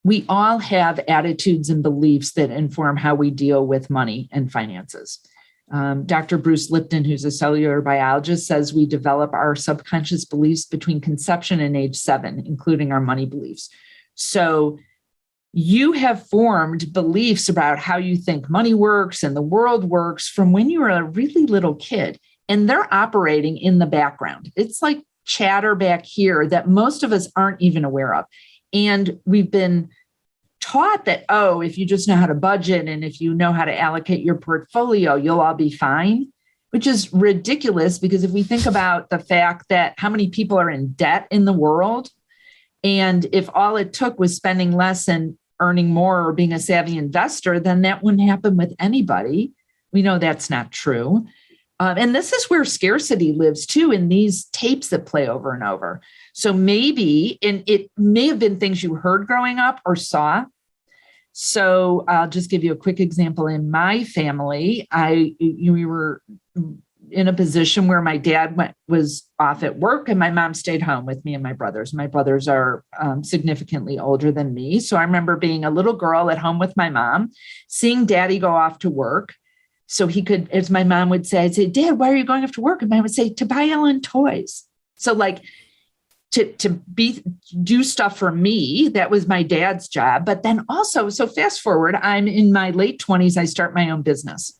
we all have attitudes and beliefs that inform how we deal with money and finances. Dr. Bruce Lipton, who's a cellular biologist, says we develop our subconscious beliefs between conception and age 7, including our money beliefs. So you have formed beliefs about how you think money works and the world works from when you were a really little kid, and they're operating in the background. It's like chatter back here that most of us aren't even aware of. And we've been taught that, oh, if you just know how to budget and if you know how to allocate your portfolio, you'll all be fine, which is ridiculous because if we think about the fact that how many people are in debt in the world, and if all it took was spending less and earning more or being a savvy investor, then that wouldn't happen with anybody. We know that's not true. And this is where scarcity lives too, in these tapes that play over and over. So maybe, and it may have been things you heard growing up or saw. So I'll just give you a quick example. In my family, we were in a position where my dad was off at work and my mom stayed home with me and my brothers. My brothers are significantly older than me. So I remember being a little girl at home with my mom, seeing daddy go off to work. So he could, as my mom would say, I'd say, Dad, why are you going off to work? And I would say, to buy Ellen toys. So like to do stuff for me, that was my dad's job. But then also, so fast forward, I'm in my late 20s, I start my own business.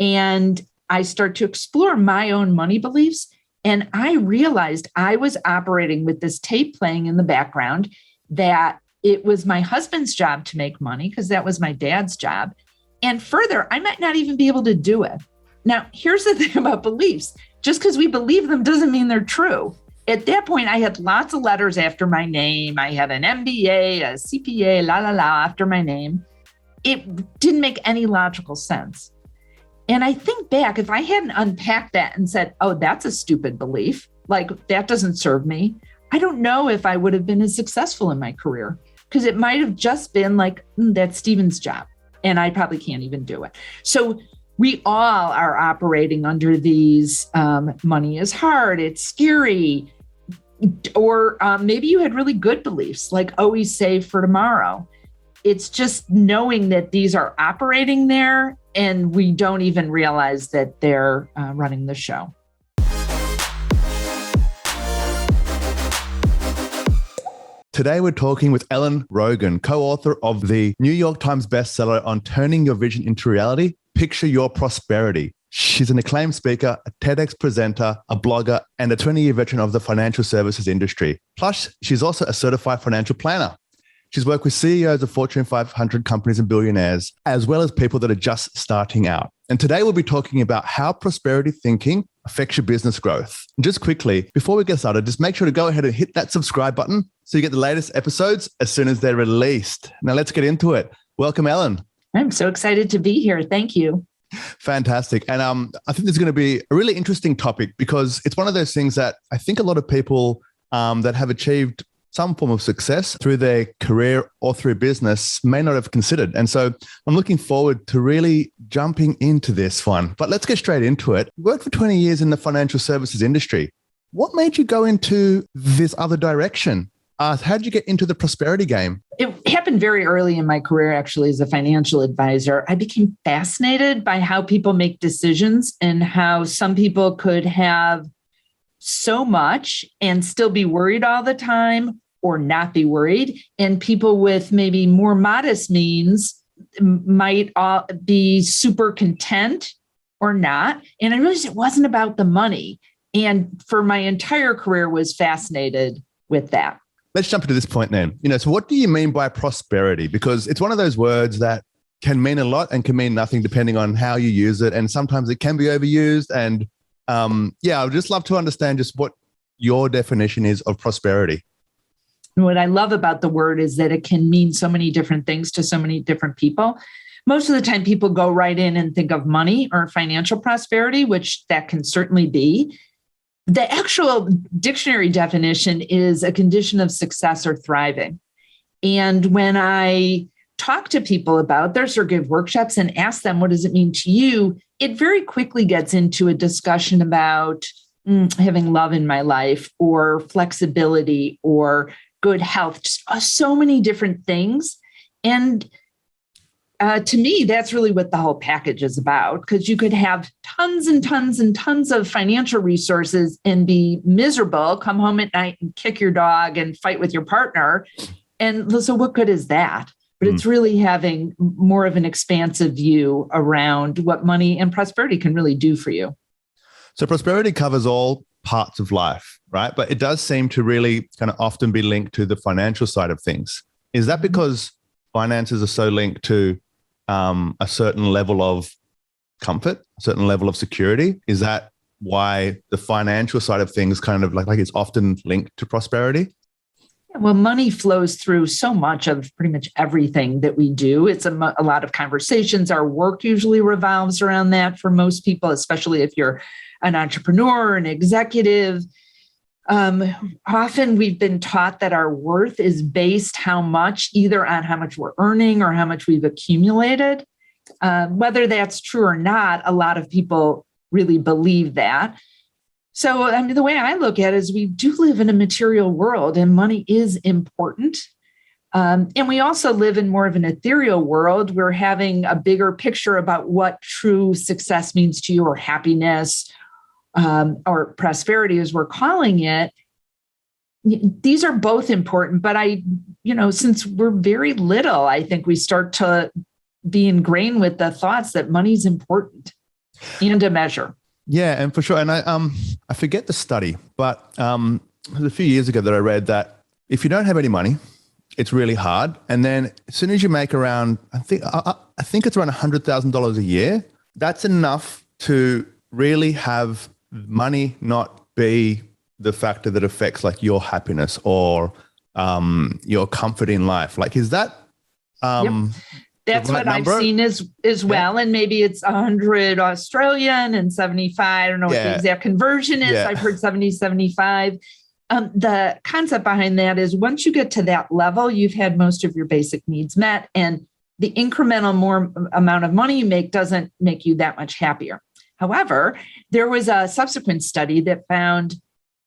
And I start to explore my own money beliefs. And I realized I was operating with this tape playing in the background that it was my husband's job to make money because that was my dad's job. And further, I might not even be able to do it. Now, here's the thing about beliefs. Just because we believe them doesn't mean they're true. At that point, I had lots of letters after my name. I had an MBA, a CPA, after my name. It didn't make any logical sense. And I think back, if I hadn't unpacked that and said, oh, that's a stupid belief, like that doesn't serve me, I don't know if I would have been as successful in my career because it might have just been like, that's Stephen's job. And I probably can't even do it. So we all are operating under these money is hard, it's scary, or maybe you had really good beliefs like always save for tomorrow. It's just knowing that these are operating there and we don't even realize that they're running the show. Today, we're talking with Ellen Rogin, co-author of the New York Times bestseller on Turning Your Vision into Reality, Picture Your Prosperity. She's an acclaimed speaker, a TEDx presenter, a blogger, and a 20-year veteran of the financial services industry. Plus, she's also a certified financial planner. She's worked with CEOs of Fortune 500 companies and billionaires, as well as people that are just starting out. And today we'll be talking about how prosperity thinking affects your business growth. And just quickly, before we get started, just make sure to go ahead and hit that subscribe button so you get the latest episodes as soon as they're released. Now let's get into it. Welcome, Ellen. I'm so excited to be here. Thank you. Fantastic. And I think this is going to be a really interesting topic because it's one of those things that I think a lot of people that have achieved some form of success through their career or through business may not have considered. And so I'm looking forward to really jumping into this one. But let's get straight into it. You worked for 20 years in the financial services industry. What made you go into this other direction? How did you get into the prosperity game? It happened very early in my career, actually, as a financial advisor. I became fascinated by how people make decisions and how some people could have so much and still be worried all the time or not be worried. And people with maybe more modest means might be super content or not. And I realized it wasn't about the money. And for my entire career was fascinated with that. Let's jump into this point then. So what do you mean by prosperity? Because it's one of those words that can mean a lot and can mean nothing depending on how you use it. And sometimes it can be overused. And I would just love to understand just what your definition is of prosperity. What I love about the word is that it can mean so many different things to so many different people. Most of the time people go right in and think of money or financial prosperity, which that can certainly be. The actual dictionary definition is a condition of success or thriving. And when I talk to people about this or give workshops and ask them, what does it mean to you? It very quickly gets into a discussion about having love in my life or flexibility or good health, just so many different things. And to me, that's really what the whole package is about, because you could have tons and tons and tons of financial resources and be miserable, come home at night and kick your dog and fight with your partner. And so what good is that? But it's really having more of an expansive view around what money and prosperity can really do for you. So prosperity covers all parts of life, right? But it does seem to really kind of often be linked to the financial side of things. Is that because finances are so linked to a certain level of comfort, a certain level of security? Is that why the financial side of things kind of like it's often linked to prosperity? Well, money flows through so much of pretty much everything that we do. It's a lot of conversations. Our work usually revolves around that for most people, especially if you're an entrepreneur, an executive. Often we've been taught that our worth is based either on how much we're earning or how much we've accumulated. Whether that's true or not, a lot of people really believe that. So I mean, the way I look at it is we do live in a material world and money is important. And we also live in more of an ethereal world. We're having a bigger picture about what true success means to you, or happiness, or prosperity, as we're calling it. These are both important, but since we're very little, I think we start to be ingrained with the thoughts that money's important and a measure. Yeah, and for sure. And I forget the study, but it was a few years ago that I read that if you don't have any money, it's really hard. And then as soon as you make around, I think it's around $100,000 a year, that's enough to really have money not be the factor that affects like your happiness or your comfort in life. Like, is that Yep. That's what number? I've seen as well. Yeah. And maybe it's 100 Australian and 75. I don't know what the exact conversion is. Yeah. I've heard 70, 75. The concept behind that is once you get to that level, you've had most of your basic needs met, and the incremental more amount of money you make doesn't make you that much happier. However, there was a subsequent study that found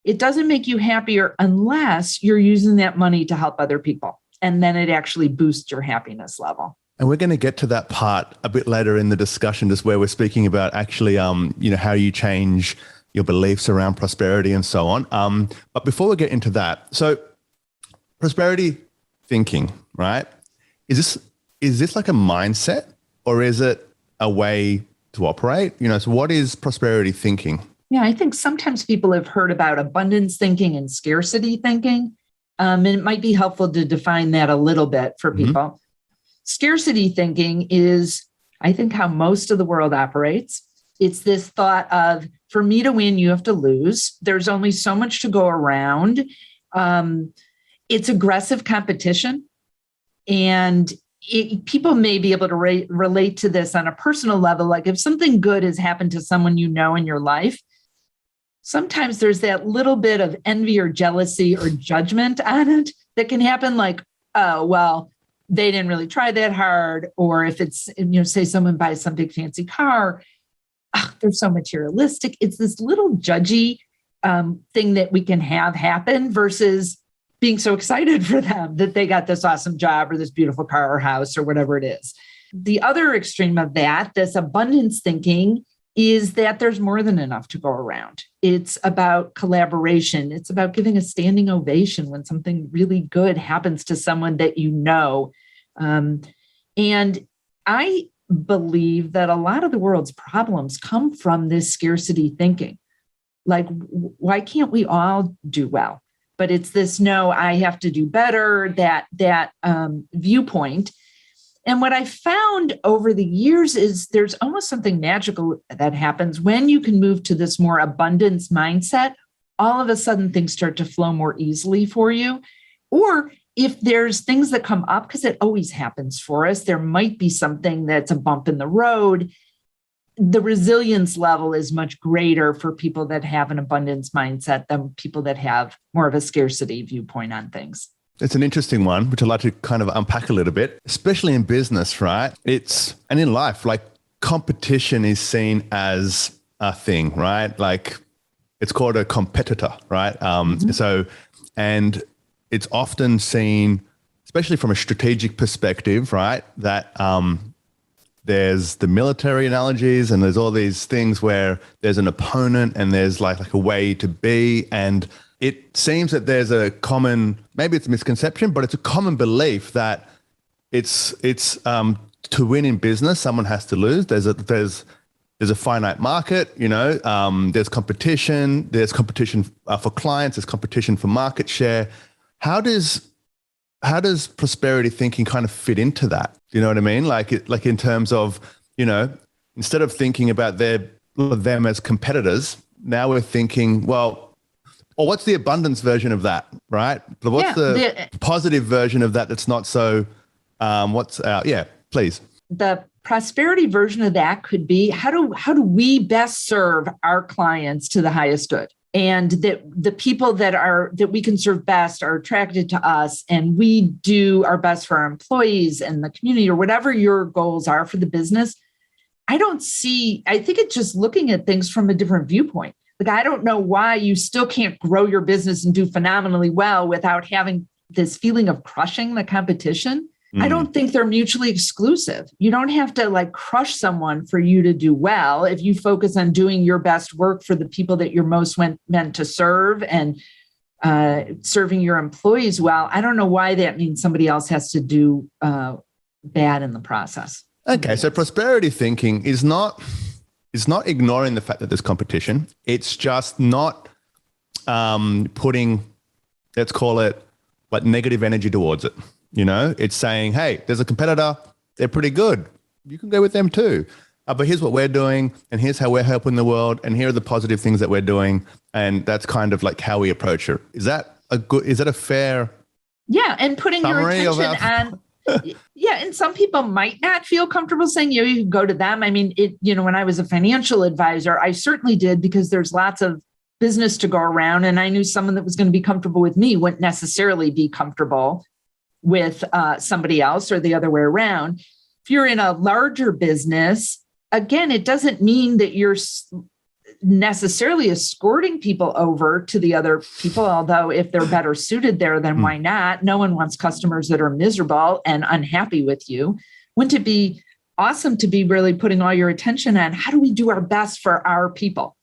it doesn't make you happier unless you're using that money to help other people. And then it actually boosts your happiness level. And we're going to get to that part a bit later in the discussion, just where we're speaking about actually, how you change your beliefs around prosperity and so on. But before we get into that, so prosperity thinking, right? Is this like a mindset, or is it a way to operate? So what is prosperity thinking? Yeah, I think sometimes people have heard about abundance thinking and scarcity thinking. And it might be helpful to define that a little bit for people. Mm-hmm. Scarcity thinking is, I think, how most of the world operates. It's this thought of, for me to win, you have to lose. There's only so much to go around. It's aggressive competition. And people may be able to relate to this on a personal level. Like if something good has happened to someone you know in your life, sometimes there's that little bit of envy or jealousy or judgment on it that can happen, like, oh, well, they didn't really try that hard. Or if it's, say someone buys some big fancy car, they're so materialistic. It's this little judgy thing that we can have happen versus being so excited for them that they got this awesome job or this beautiful car or house or whatever it is. The other extreme of that, this abundance thinking, is that there's more than enough to go around. It's about collaboration. It's about giving a standing ovation when something really good happens to someone that you know. And I believe that a lot of the world's problems come from this scarcity thinking. Like, why can't we all do well? But it's this, no, I have to do better, that viewpoint. And what I found over the years is there's almost something magical that happens when you can move to this more abundance mindset. All of a sudden, things start to flow more easily for you. Or if there's things that come up, because it always happens for us, there might be something that's a bump in the road. The resilience level is much greater for people that have an abundance mindset than people that have more of a scarcity viewpoint on things. It's an interesting one, which I'd like to kind of unpack a little bit, especially in business, right? And in life, like competition is seen as a thing, right? Like it's called a competitor, right? So, and it's often seen, especially from a strategic perspective, right? That there's the military analogies and there's all these things where there's an opponent and there's like a way to be. And it seems that there's a common, maybe it's a misconception, but it's a common belief that it's to win in business, someone has to lose. There's a finite market, there's competition for clients, there's competition for market share. How does prosperity thinking kind of fit into that? Do you know what I mean? Like in terms of, instead of thinking about them as competitors, now we're thinking, well, or what's the abundance version of that, right? What's the positive version of that that's not so, please. The prosperity version of that could be, how do we best serve our clients to the highest good? And that the people that we can serve best are attracted to us, and we do our best for our employees and the community, or whatever your goals are for the business. I think it's just looking at things from a different viewpoint. Like, I don't know why you still can't grow your business and do phenomenally well without having this feeling of crushing the competition. I don't think they're mutually exclusive. You don't have to crush someone for you to do well. If you focus on doing your best work for the people that you're most meant to serve and serving your employees well, I don't know why that means somebody else has to do bad in the process. Okay, so prosperity thinking is not ignoring the fact that there's competition. It's just not putting, let's call it, negative energy towards it. It's saying, hey, there's a competitor. They're pretty good. You can go with them too. But here's what we're doing, and here's how we're helping the world, and here are the positive things that we're doing. And that's kind of how we approach it. Is that a fair? Yeah. And putting your attention on, and some people might not feel comfortable saying, you can go to them. I mean, when I was a financial advisor, I certainly did, because there's lots of business to go around. And I knew someone that was going to be comfortable with me wouldn't necessarily be comfortable with somebody else, or the other way around. If you're in a larger business, again, it doesn't mean that you're necessarily escorting people over to the other people, although if they're better suited there, then why not? No one wants customers that are miserable and unhappy with you. Wouldn't it be awesome to be really putting all your attention on, how do we do our best for our people?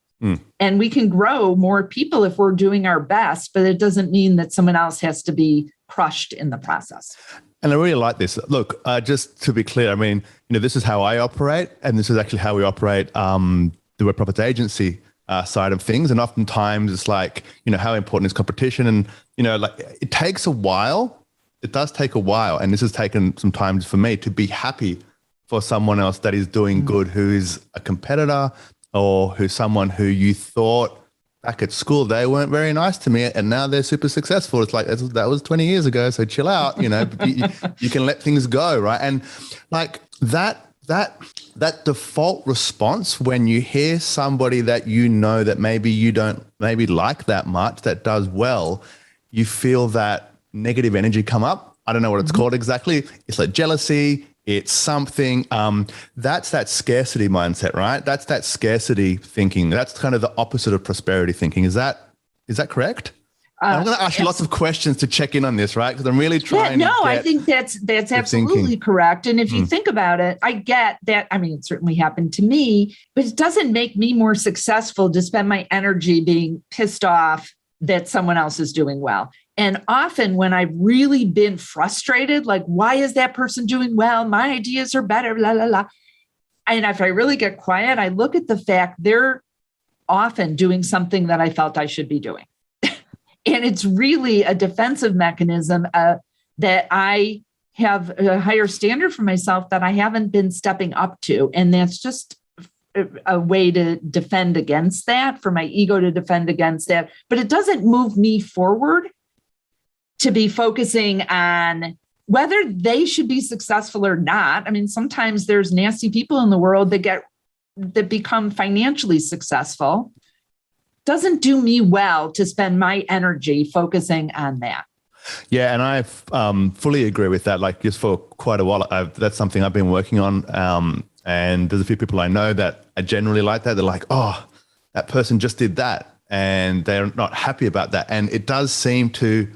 And we can grow more people if we're doing our best, but it doesn't mean that someone else has to be crushed in the process. And I really like this. Look, just to be clear, I mean, this is how I operate, and this is actually how we operate the Web Profits Agency side of things. And oftentimes it's how important is competition? And, it takes a while. It does take a while. And this has taken some time for me to be happy for someone else that is doing good, who is a competitor, or who's someone who you thought back at school, they weren't very nice to me, and now they're super successful. It's that was 20 years ago, so chill out, you can let things go, right? And that default response when you hear somebody that that maybe you don't like that much, that does well, you feel that negative energy come up. I don't know what it's called exactly. It's like jealousy. It's something, that's that scarcity mindset, right? That's that scarcity thinking. That's kind of the opposite of prosperity thinking. Is that correct? I'm going to ask you lots of questions to check in on this, right? Because I'm really trying I think that's absolutely correct. And if you think about it, I get that. I mean, it certainly happened to me, but it doesn't make me more successful to spend my energy being pissed off that someone else is doing well. And often when I've really been frustrated, why is that person doing well? My ideas are better, blah, blah, blah. And if I really get quiet, I look at the fact they're often doing something that I felt I should be doing. And it's really a defensive mechanism that I have a higher standard for myself that I haven't been stepping up to. And that's just a way to defend against that, for my ego to defend against that. But it doesn't move me forward to be focusing on whether they should be successful or not. I mean, sometimes there's nasty people in the world that become financially successful. Doesn't do me well to spend my energy focusing on that. Yeah, and I fully agree with that. Just for quite a while, that's something I've been working on. And there's a few people I know that are generally like that. They're like, oh, that person just did that, and they're not happy about that. And it does seem to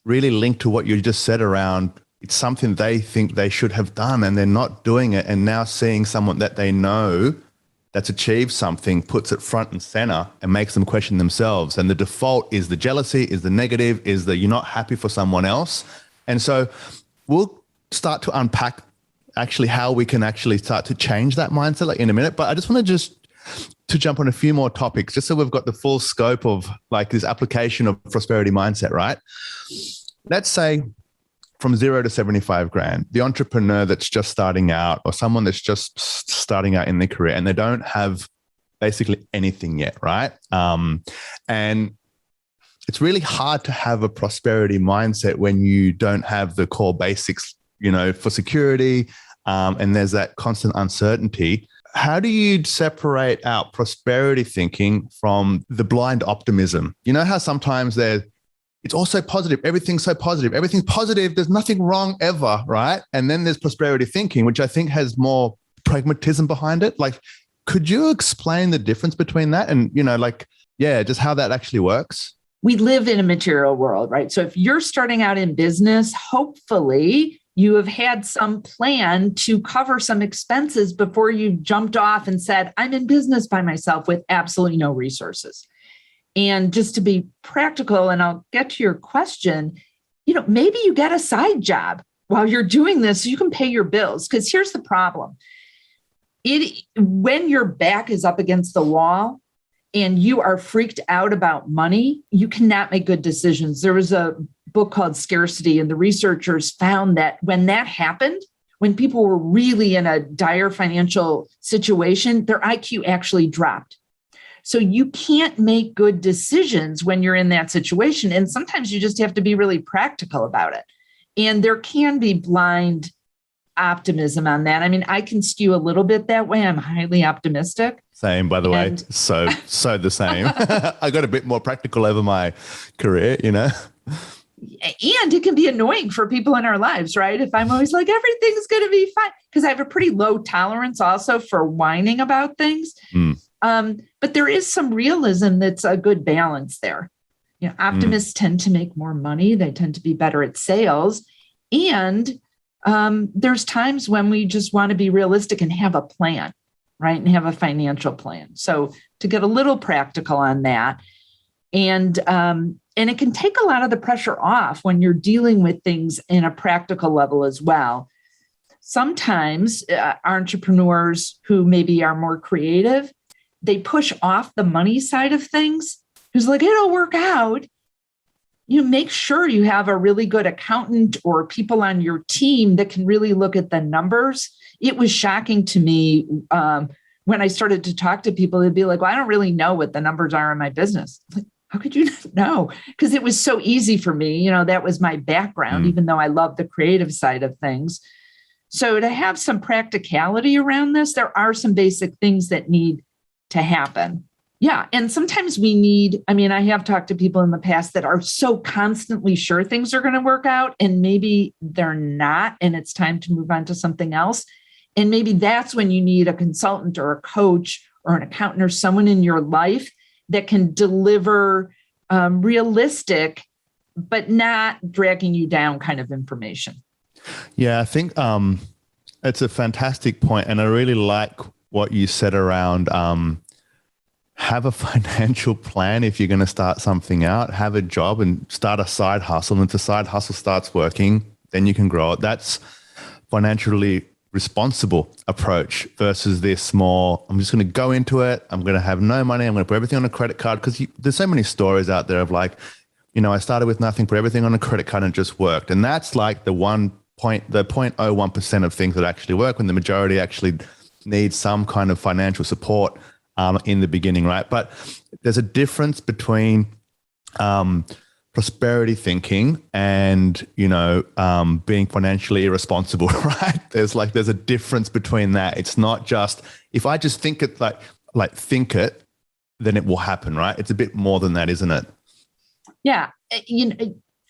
really linked to what you just said around it's something they think they should have done and they're not doing it. And now seeing someone that they know that's achieved something puts it front and center and makes them question themselves. And the default is the jealousy, is the negative, is that you're not happy for someone else. And so we'll start to unpack actually how we can actually start to change that mindset like in a minute. But I just want to jump on a few more topics just so we've got the full scope of like this application of prosperity mindset, right? Let's say from 0 to 75 grand, the entrepreneur that's just starting out or someone that's just starting out in their career and they don't have basically anything yet, right? And it's really hard to have a prosperity mindset when you don't have the core basics, for security, and there's that constant uncertainty. How do you separate out prosperity thinking from the blind optimism? You know how sometimes it's all so positive. Everything's so positive. Everything's positive. There's nothing wrong ever, right? And then there's prosperity thinking, which I think has more pragmatism behind it. Like, could you explain the difference between that and, just how that actually works? We live in a material world, right? So if you're starting out in business, hopefully you have had some plan to cover some expenses before you jumped off and said, I'm in business by myself with absolutely no resources. And just to be practical, and I'll get to your question, maybe you get a side job while you're doing this so you can pay your bills. Because here's the problem. When your back is up against the wall and you are freaked out about money, you cannot make good decisions. There was a book called Scarcity, and the researchers found that when that happened, when people were really in a dire financial situation, their IQ actually dropped. So you can't make good decisions when you're in that situation. And sometimes you just have to be really practical about it. And there can be blind optimism on that. I mean, I can skew a little bit that way. I'm highly optimistic. Same, by the way. So the same. I got a bit more practical over my career, And it can be annoying for people in our lives, right? If I'm always like, everything's going to be fine, because I have a pretty low tolerance also for whining about things. But there is some realism that's a good balance there. Optimists tend to make more money. They tend to be better at sales. And there's times when we just want to be realistic and have a plan, right? And have a financial plan. So to get a little practical on that. And it can take a lot of the pressure off when you're dealing with things in a practical level as well. Sometimes entrepreneurs who maybe are more creative, they push off the money side of things. Who's like, it'll work out. Make sure you have a really good accountant or people on your team that can really look at the numbers. It was shocking to me when I started to talk to people. They'd be like, well, I don't really know what the numbers are in my business. Like, how could you not know? Because it was so easy for me. That was my background, even though I love the creative side of things. So to have some practicality around this, there are some basic things that need to happen. Yeah. And sometimes I have talked to people in the past that are so constantly sure things are going to work out, and maybe they're not, and it's time to move on to something else. And maybe that's when you need a consultant or a coach or an accountant or someone in your life that can deliver realistic, but not dragging you down kind of information. Yeah, I think it's a fantastic point. And I really like what you said around have a financial plan if you're going to start something out, have a job and start a side hustle. And if the side hustle starts working, then you can grow it. That's financially responsible approach versus this more, I'm just going to go into it. I'm going to have no money. I'm going to put everything on a credit card, because there's so many stories out there of like, I started with nothing, put everything on a credit card and it just worked. And that's like the 0.01% of things that actually work, when the majority actually need some kind of financial support in the beginning, right? But there's a difference between prosperity thinking and, being financially irresponsible, right? There's a difference between that. It's not just, if I just think it like think it, then it will happen, right? It's a bit more than that, isn't it? Yeah.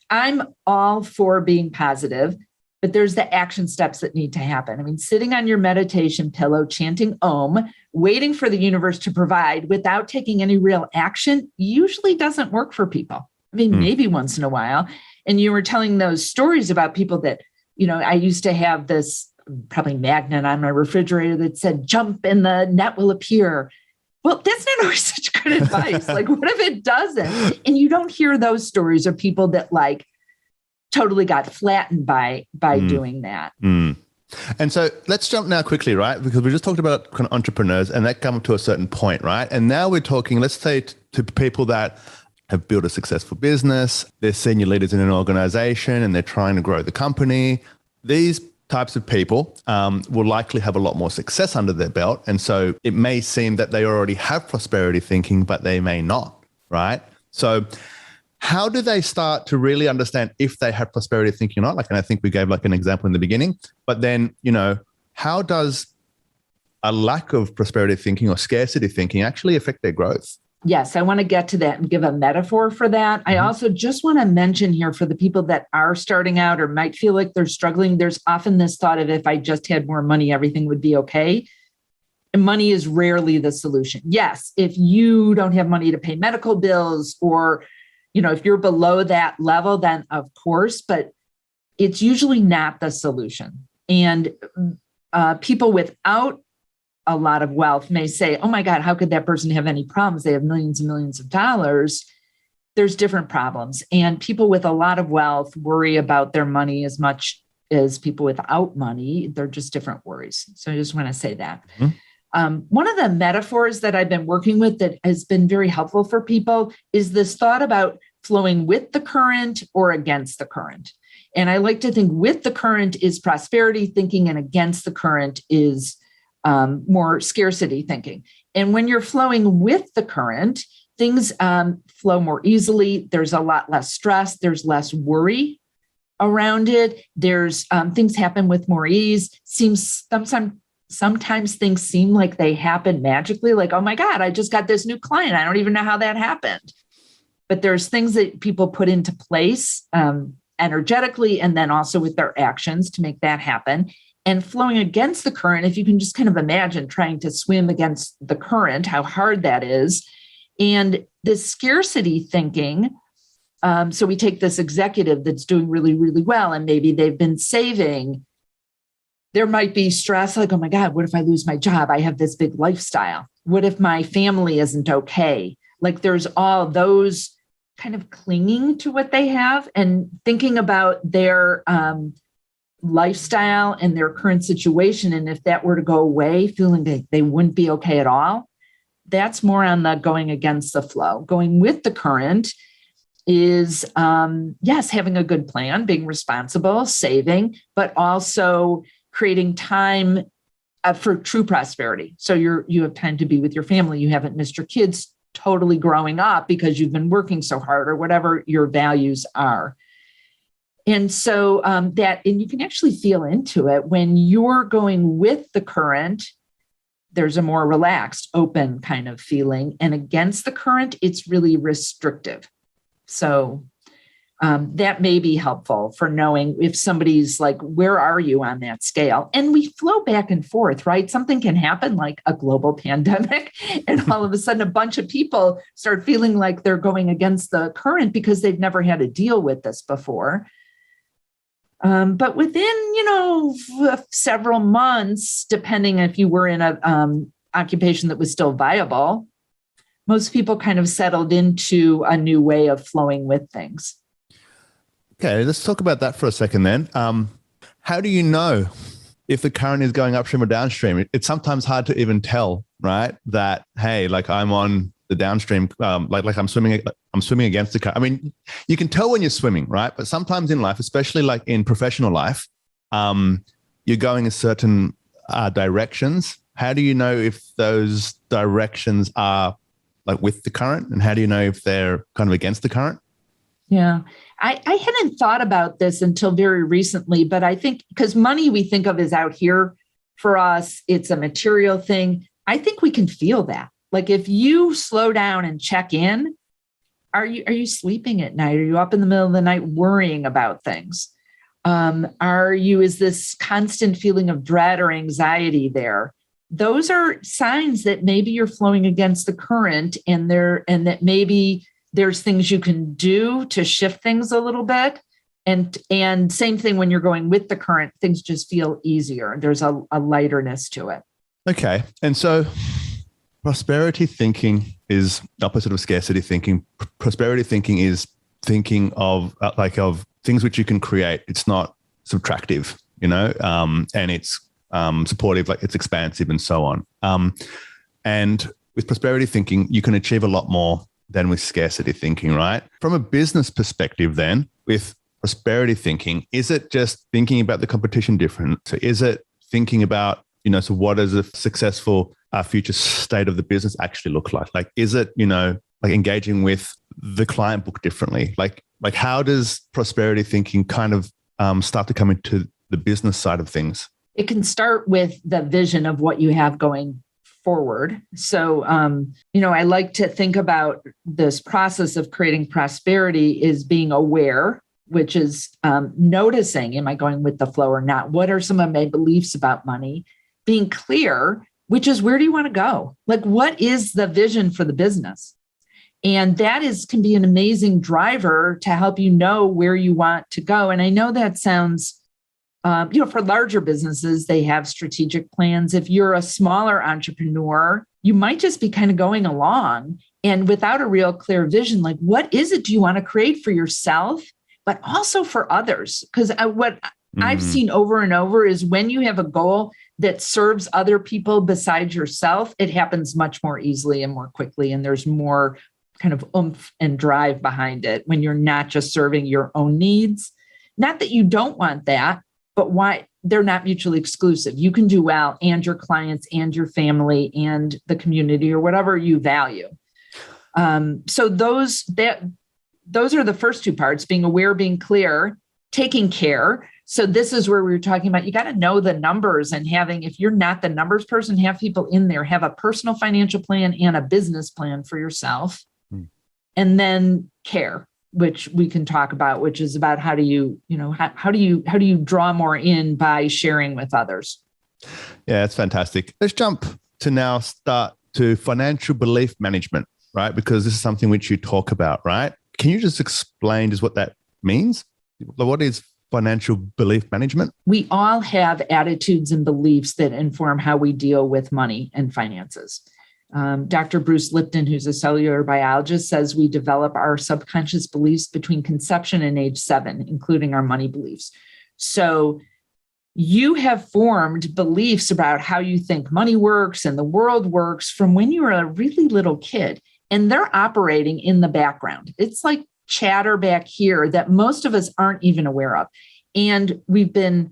I'm all for being positive, but there's the action steps that need to happen. I mean, sitting on your meditation pillow, chanting Om, waiting for the universe to provide without taking any real action usually doesn't work for people. I mean, maybe once in a while. And you were telling those stories about people that, I used to have this probably magnet on my refrigerator that said, jump and the net will appear. Well, that's not always such good advice. Like, what if it doesn't? And you don't hear those stories of people that like totally got flattened by doing that. And so let's jump now quickly, right? Because we just talked about kind of entrepreneurs and that come to a certain point, right? And now we're talking, let's say to people that have built a successful business, they're senior leaders in an organization and they're trying to grow the company. These types of people will likely have a lot more success under their belt. And so it may seem that they already have prosperity thinking, but they may not, right? So how do they start to really understand if they have prosperity thinking or not? Like, and I think we gave like an example in the beginning, but then, how does a lack of prosperity thinking or scarcity thinking actually affect their growth? Yes, I want to get to that and give a metaphor for that. I also just want to mention here for the people that are starting out or might feel like they're struggling, there's often this thought of if I just had more money, everything would be okay. And money is rarely the solution. Yes, if you don't have money to pay medical bills or, if you're below that level, then of course, but it's usually not the solution. And people without a lot of wealth may say, oh my God, how could that person have any problems? They have millions and millions of dollars. There's different problems. And people with a lot of wealth worry about their money as much as people without money. They're just different worries. So I just want to say that. One of the metaphors that I've been working with that has been very helpful for people is this thought about flowing with the current or against the current. And I like to think with the current is prosperity thinking and against the current is more scarcity thinking. And when you're flowing with the current, things flow more easily. There's a lot less stress. There's less worry around it. There's things happen with more ease. Sometimes things seem like they happen magically, like, oh my God, I just got this new client. I don't even know how that happened. But there's things that people put into place energetically and then also with their actions to make that happen. And flowing against the current, if you can just kind of imagine trying to swim against the current, how hard that is. And this scarcity thinking, so we take this executive that's doing really, really well, and maybe they've been saving. There might be stress like, oh my God, what if I lose my job? I have this big lifestyle. What if my family isn't okay? Like there's all those kind of clinging to what they have and thinking about their lifestyle and their current situation. And if that were to go away, feeling that they wouldn't be okay at all, that's more on the going against the flow. Going with the current is, yes, having a good plan, being responsible, saving, but also creating time for true prosperity. So you have time to be with your family. You haven't missed your kids totally growing up because you've been working so hard or whatever your values are. And so and you can actually feel into it when you're going with the current, there's a more relaxed, open kind of feeling. And against the current, it's really restrictive. So that may be helpful for knowing if somebody's like, where are you on that scale? And we flow back and forth, right? Something can happen like a global pandemic, and all of a sudden a bunch of people start feeling like they're going against the current because they've never had to deal with this before. But within, several months, depending if you were in a occupation that was still viable, most people kind of settled into a new way of flowing with things. Okay, let's talk about that for a second then. How do you know if the current is going upstream or downstream? It's sometimes hard to even tell, right? That, hey, like I'm on the downstream, like I'm swimming against the current. I mean, you can tell when you're swimming, right? But sometimes in life, especially like in professional life, you're going in certain directions. How do you know if those directions are like with the current, and how do you know if they're kind of against the current? Yeah, I hadn't thought about this until very recently, but I think because money we think of is out here for us, it's a material thing. I think we can feel that. Like if you slow down and check in, are you sleeping at night? Are you up in the middle of the night worrying about things? Is this constant feeling of dread or anxiety there? Those are signs that maybe you're flowing against the current and that maybe There's things you can do to shift things a little bit. And same thing when you're going with the current, things just feel easier. There's a lighterness to it. Okay. And so prosperity thinking is the opposite of scarcity thinking. Prosperity thinking is thinking of things which you can create. It's not subtractive, and it's supportive, like it's expansive and so on. And with prosperity thinking, you can achieve a lot more than with scarcity thinking, right? From a business perspective then, with prosperity thinking, is it just thinking about the competition different? So is it thinking about, so what does a successful future state of the business actually look like? Like, is it, like engaging with the client book differently? Like how does prosperity thinking kind of start to come into the business side of things? It can start with the vision of what you have going forward. So, I like to think about this process of creating prosperity is being aware, which is noticing, am I going with the flow or not? What are some of my beliefs about money? Being clear, which is where do you want to go? Like, what is the vision for the business? And that can be an amazing driver to help you know where you want to go. And I know that sounds, for larger businesses, they have strategic plans. If you're a smaller entrepreneur, you might just be kind of going along and without a real clear vision, like what is it do you want to create for yourself, but also for others? Because what I've seen over and over is when you have a goal that serves other people besides yourself, it happens much more easily and more quickly. And there's more kind of oomph and drive behind it when you're not just serving your own needs. Not that you don't want that, but why they're not mutually exclusive. You can do well and your clients and your family and the community or whatever you value. So those are the first two parts, being aware, being clear, taking care. So this is where we were talking about, you got to know the numbers and if you're not the numbers person, have people in there, have a personal financial plan and a business plan for yourself. And then care, which we can talk about, which is about how do you draw more in by sharing with others? Yeah, that's fantastic. Let's jump to now start to financial belief management, right? Because this is something which you talk about, right? Can you just explain just what that means? What is financial belief management? We all have attitudes and beliefs that inform how we deal with money and finances. Dr. Bruce Lipton, who's a cellular biologist, says we develop our subconscious beliefs between conception and age 7, including our money beliefs. So you have formed beliefs about how you think money works and the world works from when you were a really little kid, and they're operating in the background. It's like chatter back here that most of us aren't even aware of. And we've been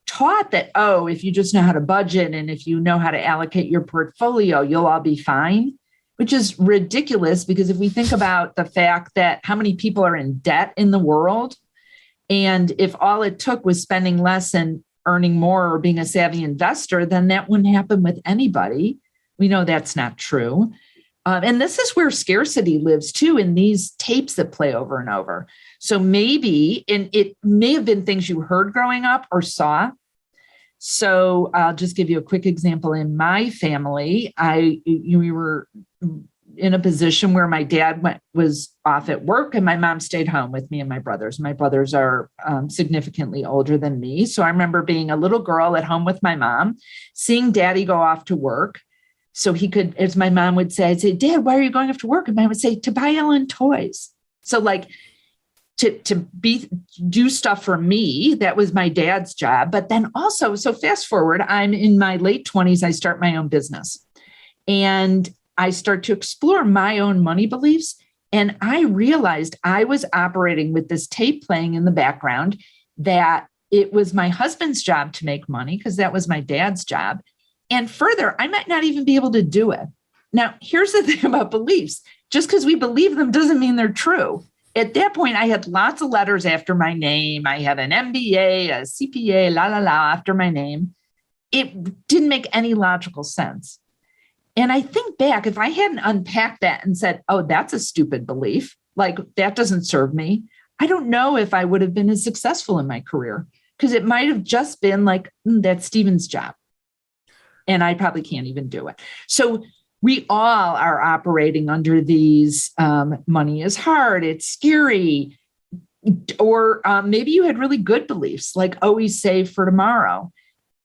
taught that, if you just know how to budget and if you know how to allocate your portfolio, you'll all be fine, which is ridiculous because if we think about the fact that how many people are in debt in the world, and if all it took was spending less and earning more or being a savvy investor, then that wouldn't happen with anybody. We know that's not true. And this is where scarcity lives too, in these tapes that play over and over. So maybe, and it may have been things you heard growing up or saw. So I'll just give you a quick example. In my family, we were in a position where my dad was off at work and my mom stayed home with me and my brothers. My brothers are significantly older than me. So I remember being a little girl at home with my mom, seeing daddy go off to work. So he could, as my mom would say, I'd say, Dad, why are you going off to work? And I would say, to buy Ellen toys. So like to do stuff for me, that was my dad's job. But then also, so fast forward, I'm in my late 20s, I start my own business. And I start to explore my own money beliefs. And I realized I was operating with this tape playing in the background, that it was my husband's job to make money because that was my dad's job. And further, I might not even be able to do it. Now, here's the thing about beliefs. Just because we believe them doesn't mean they're true. At that point, I had lots of letters after my name. I had an MBA, a CPA, after my name. It didn't make any logical sense. And I think back, if I hadn't unpacked that and said, that's a stupid belief, like that doesn't serve me, I don't know if I would have been as successful in my career, because it might have just been like, that's Stephen's job. And I probably can't even do it. So We all are operating under these money is hard, it's scary, or maybe you had really good beliefs like always save for tomorrow.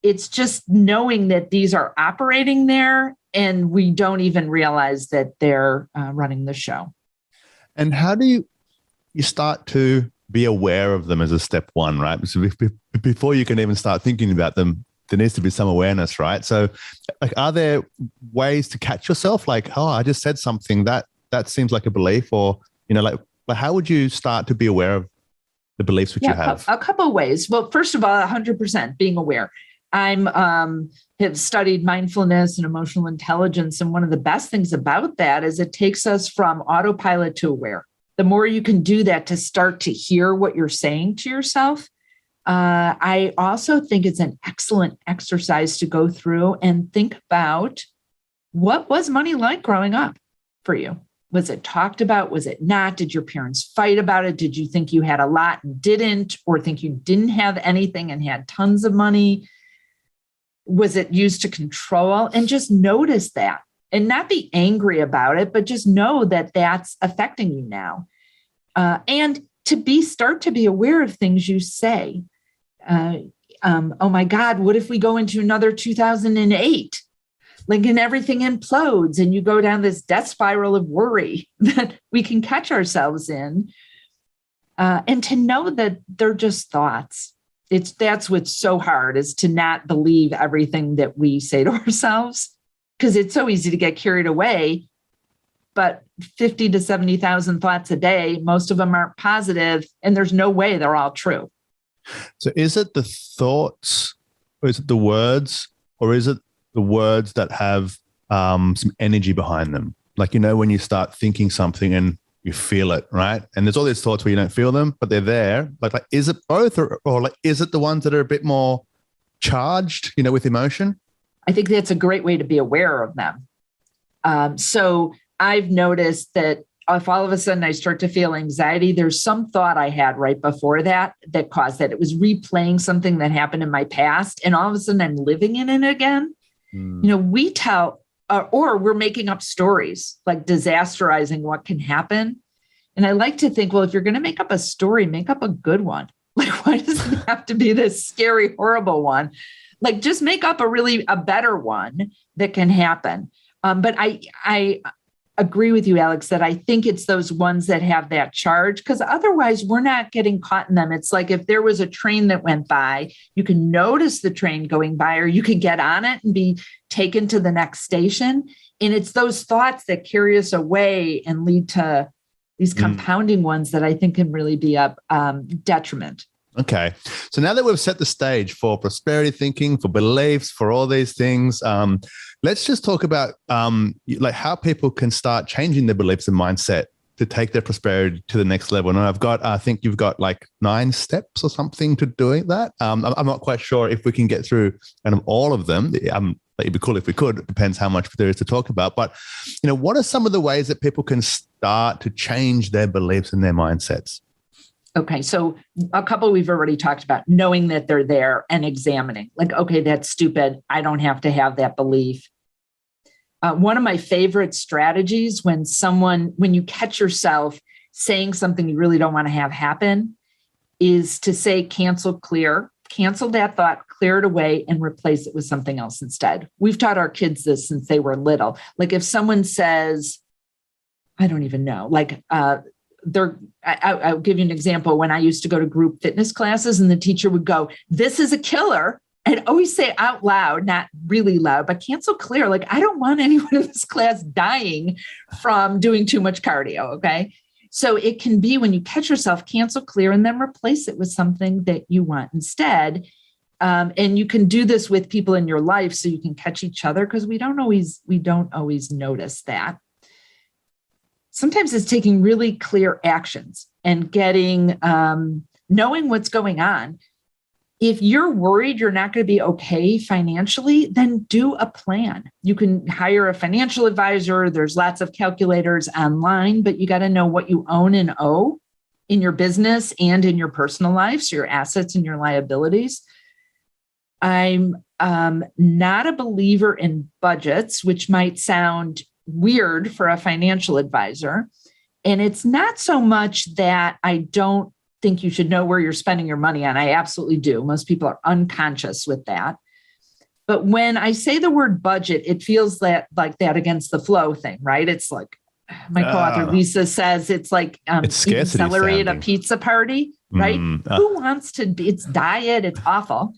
It's just knowing that these are operating there and we don't even realize that they're running the show. And how do you start to be aware of them as a step one, right? So before you can even start thinking about them, there needs to be some awareness, right? So like, are there ways to catch yourself? Like, oh, I just said something that seems like a belief, or, like how would you start to be aware of the beliefs which you have? A couple of ways. Well, first of all, 100% being aware. I'm have studied mindfulness and emotional intelligence. And one of the best things about that is it takes us from autopilot to aware. The more you can do that to start to hear what you're saying to yourself. I also think it's an excellent exercise to go through and think about what was money like growing up for you? Was it talked about? Was it not? Did your parents fight about it? Did you think you had a lot and didn't, or think you didn't have anything and had tons of money? Was it used to control? And just notice that and not be angry about it, but just know that that's affecting you now. And start to be aware of things you say. Oh my God, what if we go into another 2008? Like, and everything implodes and you go down this death spiral of worry that we can catch ourselves in. And to know that they're just thoughts. That's what's so hard, is to not believe everything that we say to ourselves, because it's so easy to get carried away. But 50 to 70,000 thoughts a day, most of them aren't positive, and there's no way they're all true. So is it the thoughts, or is it the words, or is it the words that have some energy behind them? Like, when you start thinking something and you feel it, right? And there's all these thoughts where you don't feel them, but they're there. But like, is it both, or like, is it the ones that are a bit more charged, with emotion? I think that's a great way to be aware of them. So I've noticed that if all of a sudden I start to feel anxiety, there's some thought I had right before that caused that. It was replaying something that happened in my past, and all of a sudden I'm living in it again. We tell, or we're making up stories, like disasterizing what can happen. And I like to think, well, if you're going to make up a story, make up a good one. Like, why does it have to be this scary, horrible one? Like, just make up a better one that can happen. But I agree with you, Alex, that I think it's those ones that have that charge, because otherwise we're not getting caught in them. It's like if there was a train that went by, you can notice the train going by, or you could get on it and be taken to the next station. And it's those thoughts that carry us away and lead to these compounding ones that I think can really be a detriment. Okay. So now that we've set the stage for prosperity thinking, for beliefs, for all these things, let's just talk about like how people can start changing their beliefs and mindset to take their prosperity to the next level. And I think you've got like 9 steps or something to doing that. I'm not quite sure if we can get through kind of all of them. It'd be cool if we could. It depends how much there is to talk about. But, what are some of the ways that people can start to change their beliefs and their mindsets? Okay, so a couple we've already talked about, knowing that they're there and examining. Like, okay, that's stupid. I don't have to have that belief. One of my favorite strategies when you catch yourself saying something you really don't want to have happen, is to say, cancel that thought, clear it away, and replace it with something else instead. We've taught our kids this since they were little. Like, if someone says, I don't even know, like, I'll give you an example. When I used to go to group fitness classes and the teacher would go, "This is a killer." I'd always say out loud, not really loud, but cancel clear. Like, I don't want anyone in this class dying from doing too much cardio. Okay. So it can be, when you catch yourself, cancel clear and then replace it with something that you want instead. And you can do this with people in your life so you can catch each other, because we don't always notice that. Sometimes it's taking really clear actions and knowing what's going on. If you're worried you're not going to be okay financially, then do a plan. You can hire a financial advisor. There's lots of calculators online, but you got to know what you own and owe in your business and in your personal life, so your assets and your liabilities. I'm not a believer in budgets, which might sound weird for a financial advisor. And it's not so much that I don't think you should know where you're spending your money on. I absolutely do. Most people are unconscious with that. But when I say the word budget, it feels like that against the flow thing, right? It's like my co-author Lisa says, it's like it's eating scarcity celery at a sounding. pizza party, right? Who wants to be? It's diet. It's awful.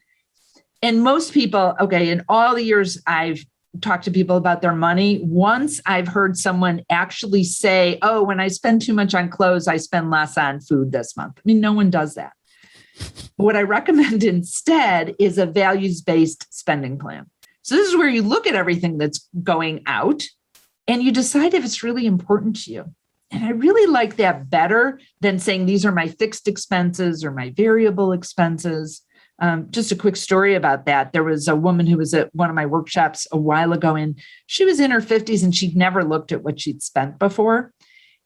And most people, okay, in all the years I've talked to people about their money, once I've heard someone actually say, oh, when I spend too much on clothes, I spend less on food this month. I mean, no one does that. What I recommend instead is a values-based spending plan. So this is where you look at everything that's going out and you decide if it's really important to you. And I really like that better than saying these are my fixed expenses or my variable expenses. Just a quick story about that. There was a woman who was at one of my workshops a while ago, and she was in her 50s and she'd never looked at what she'd spent before.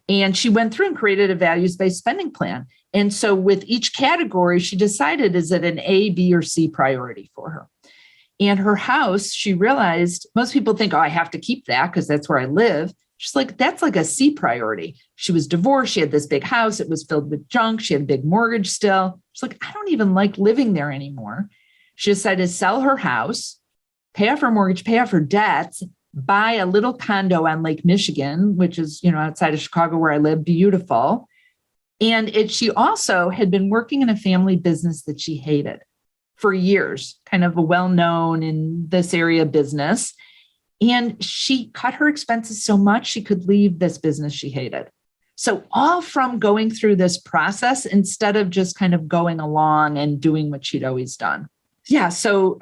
And she went through and created a values-based spending plan. And so with each category, she decided, is it an A, B, or C priority for her? And her house, she realized most people think, oh, I have to keep that because that's where I live. She's like, that's like a C priority. She was divorced. She had this big house. It was filled with junk. She had a big mortgage still. She's like, I don't even like living there anymore. She decided to sell her house, pay off her mortgage, pay off her debts, buy a little condo on Lake Michigan, which is, outside of Chicago where I live, beautiful. And she also had been working in a family business that she hated for years, kind of a well-known in this area business. And she cut her expenses so much she could leave this business she hated. So all from going through this process instead of just kind of going along and doing what she'd always done. Yeah. So,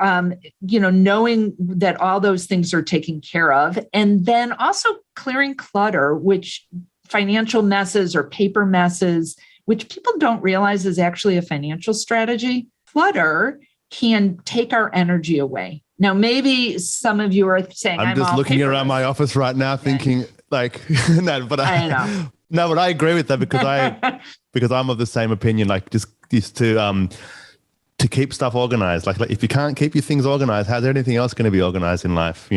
knowing that all those things are taken care of, and then also clearing clutter, which financial messes or paper messes, which people don't realize is actually a financial strategy. Clutter can take our energy away. Now, maybe some of you are saying, I'm just looking around my office right now thinking like, no, but I know. No, but I agree with that because I'm of the same opinion, like just to keep stuff organized. Like if you can't keep your things organized, how's anything else going to be organized in life,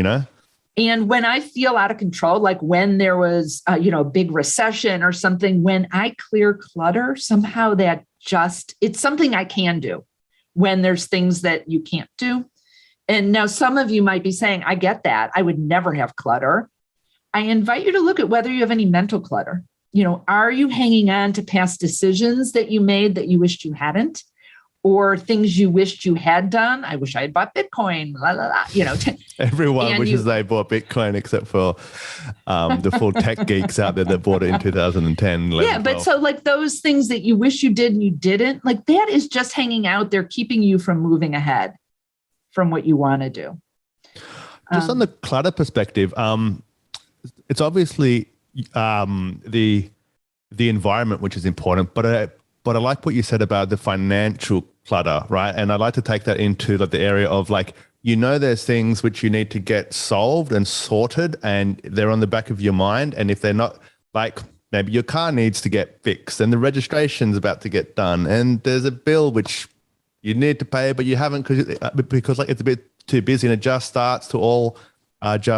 And when I feel out of control, like when there was, a big recession or something, when I clear clutter, somehow it's something I can do when there's things that you can't do. And now some of you might be saying, I get that. I would never have clutter. I invite you to look at whether you have any mental clutter. Are you hanging on to past decisions that you made that you wished you hadn't? Or things you wished you had done? I wish I had bought Bitcoin, blah, blah, blah, Everyone wishes they bought Bitcoin except for the full tech geeks out there that bought it in 2010. Yeah, but so like those things that you wish you did and you didn't, like that is just hanging out there, keeping you from moving ahead from what you want to do. Just on the clutter perspective, it's obviously the environment, which is important, but I like what you said about the financial clutter, right? And I'd like to take that into like the area of like, there's things which you need to get solved and sorted and they're on the back of your mind. And if they're not, like maybe your car needs to get fixed and the registration's about to get done and there's a bill which you need to pay, but you haven't because like it's a bit too busy and it just starts to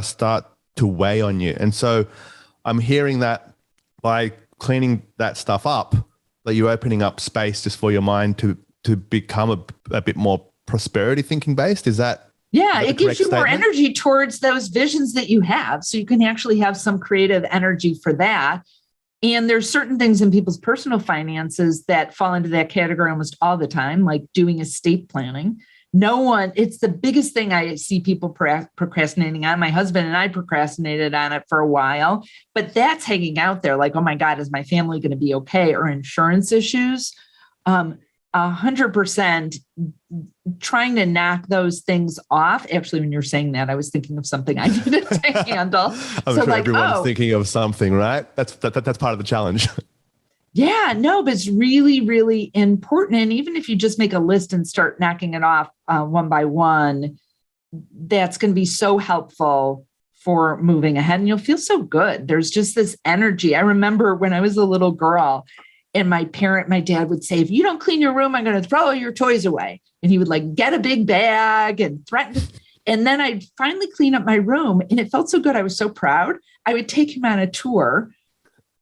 start to weigh on you. And so I'm hearing that by cleaning that stuff up, that you're opening up space just for your mind to become a bit more prosperity thinking based. Is that? Yeah, it gives you more energy towards those visions that you have. So you can actually have some creative energy for that. And there's certain things in people's personal finances that fall into that category almost all the time, like doing estate planning. It's the biggest thing I see people procrastinating on. My husband and I procrastinated on it for a while, but that's hanging out there like, oh my God, is my family going to be okay? Or insurance issues. 100% trying to knock those things off. Actually, when you're saying that, I was thinking of something I needed to handle. I'm sure everyone's thinking of something, right? That's part of the challenge. Yeah, no, but it's really, really important. And even if you just make a list and start knocking it off one by one, that's going to be so helpful for moving ahead and you'll feel so good. There's just this energy. I remember when I was a little girl And my dad would say, if you don't clean your room, I'm going to throw all your toys away. And he would like get a big bag and threaten. And then I'd finally clean up my room. And it felt so good. I was so proud. I would take him on a tour,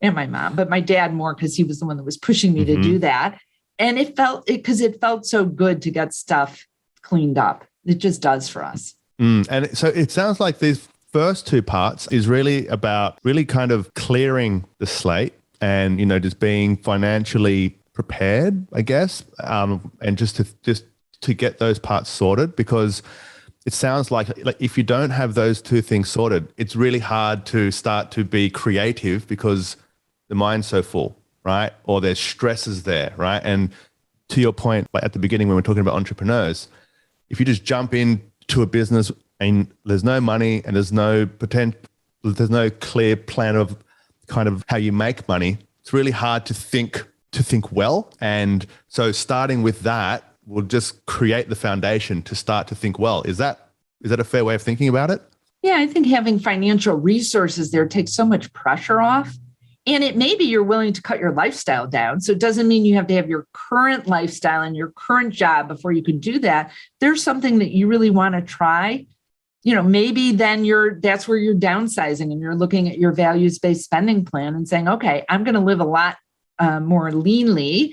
and my mom, but my dad more, because he was the one that was pushing me to do that. And it felt so good to get stuff cleaned up. It just does for us. And so it sounds like these first two parts is really about really kind of clearing the slate and, just being financially prepared, I guess, and just to get those parts sorted, because it sounds like if you don't have those two things sorted, it's really hard to start to be creative because the mind's so full, right? Or there's stresses there, right? And to your point, like at the beginning when we're talking about entrepreneurs, if you just jump into a business and there's no money and there's no potential, there's no clear plan of kind of how you make money, it's really hard to think well. And so starting with that will just create the foundation to start to think well. Is that a fair way of thinking about it? Yeah, I think having financial resources there takes so much pressure off. And it may be you're willing to cut your lifestyle down. So it doesn't mean you have to have your current lifestyle and your current job before you can do that. There's something that you really want to try. Maybe then that's where you're downsizing and you're looking at your values-based spending plan and saying, okay, I'm going to live a lot more leanly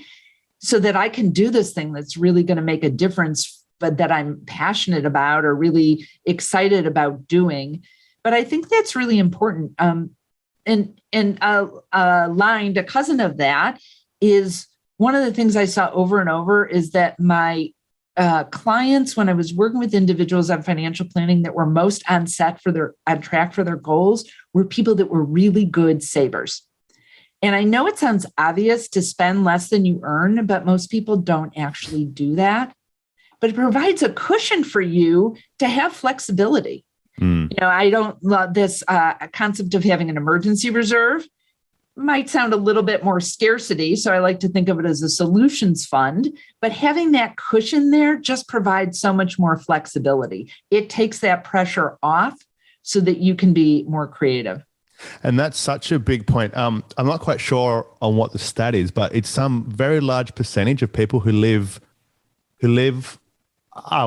so that I can do this thing that's really going to make a difference, but that I'm passionate about or really excited about doing. But I think that's really important. And a cousin of that is one of the things I saw over and over is that my clients, when I was working with individuals on financial planning that were most on track for their goals, were people that were really good savers. And I know it sounds obvious to spend less than you earn, but most people don't actually do that. But it provides a cushion for you to have flexibility. I don't love this concept of having an emergency reserve. Might sound a little bit more scarcity. So I like to think of it as a solutions fund, but having that cushion there just provides so much more flexibility. It takes that pressure off so that you can be more creative. And that's such a big point. I'm not quite sure on what the stat is, but it's some very large percentage of people who live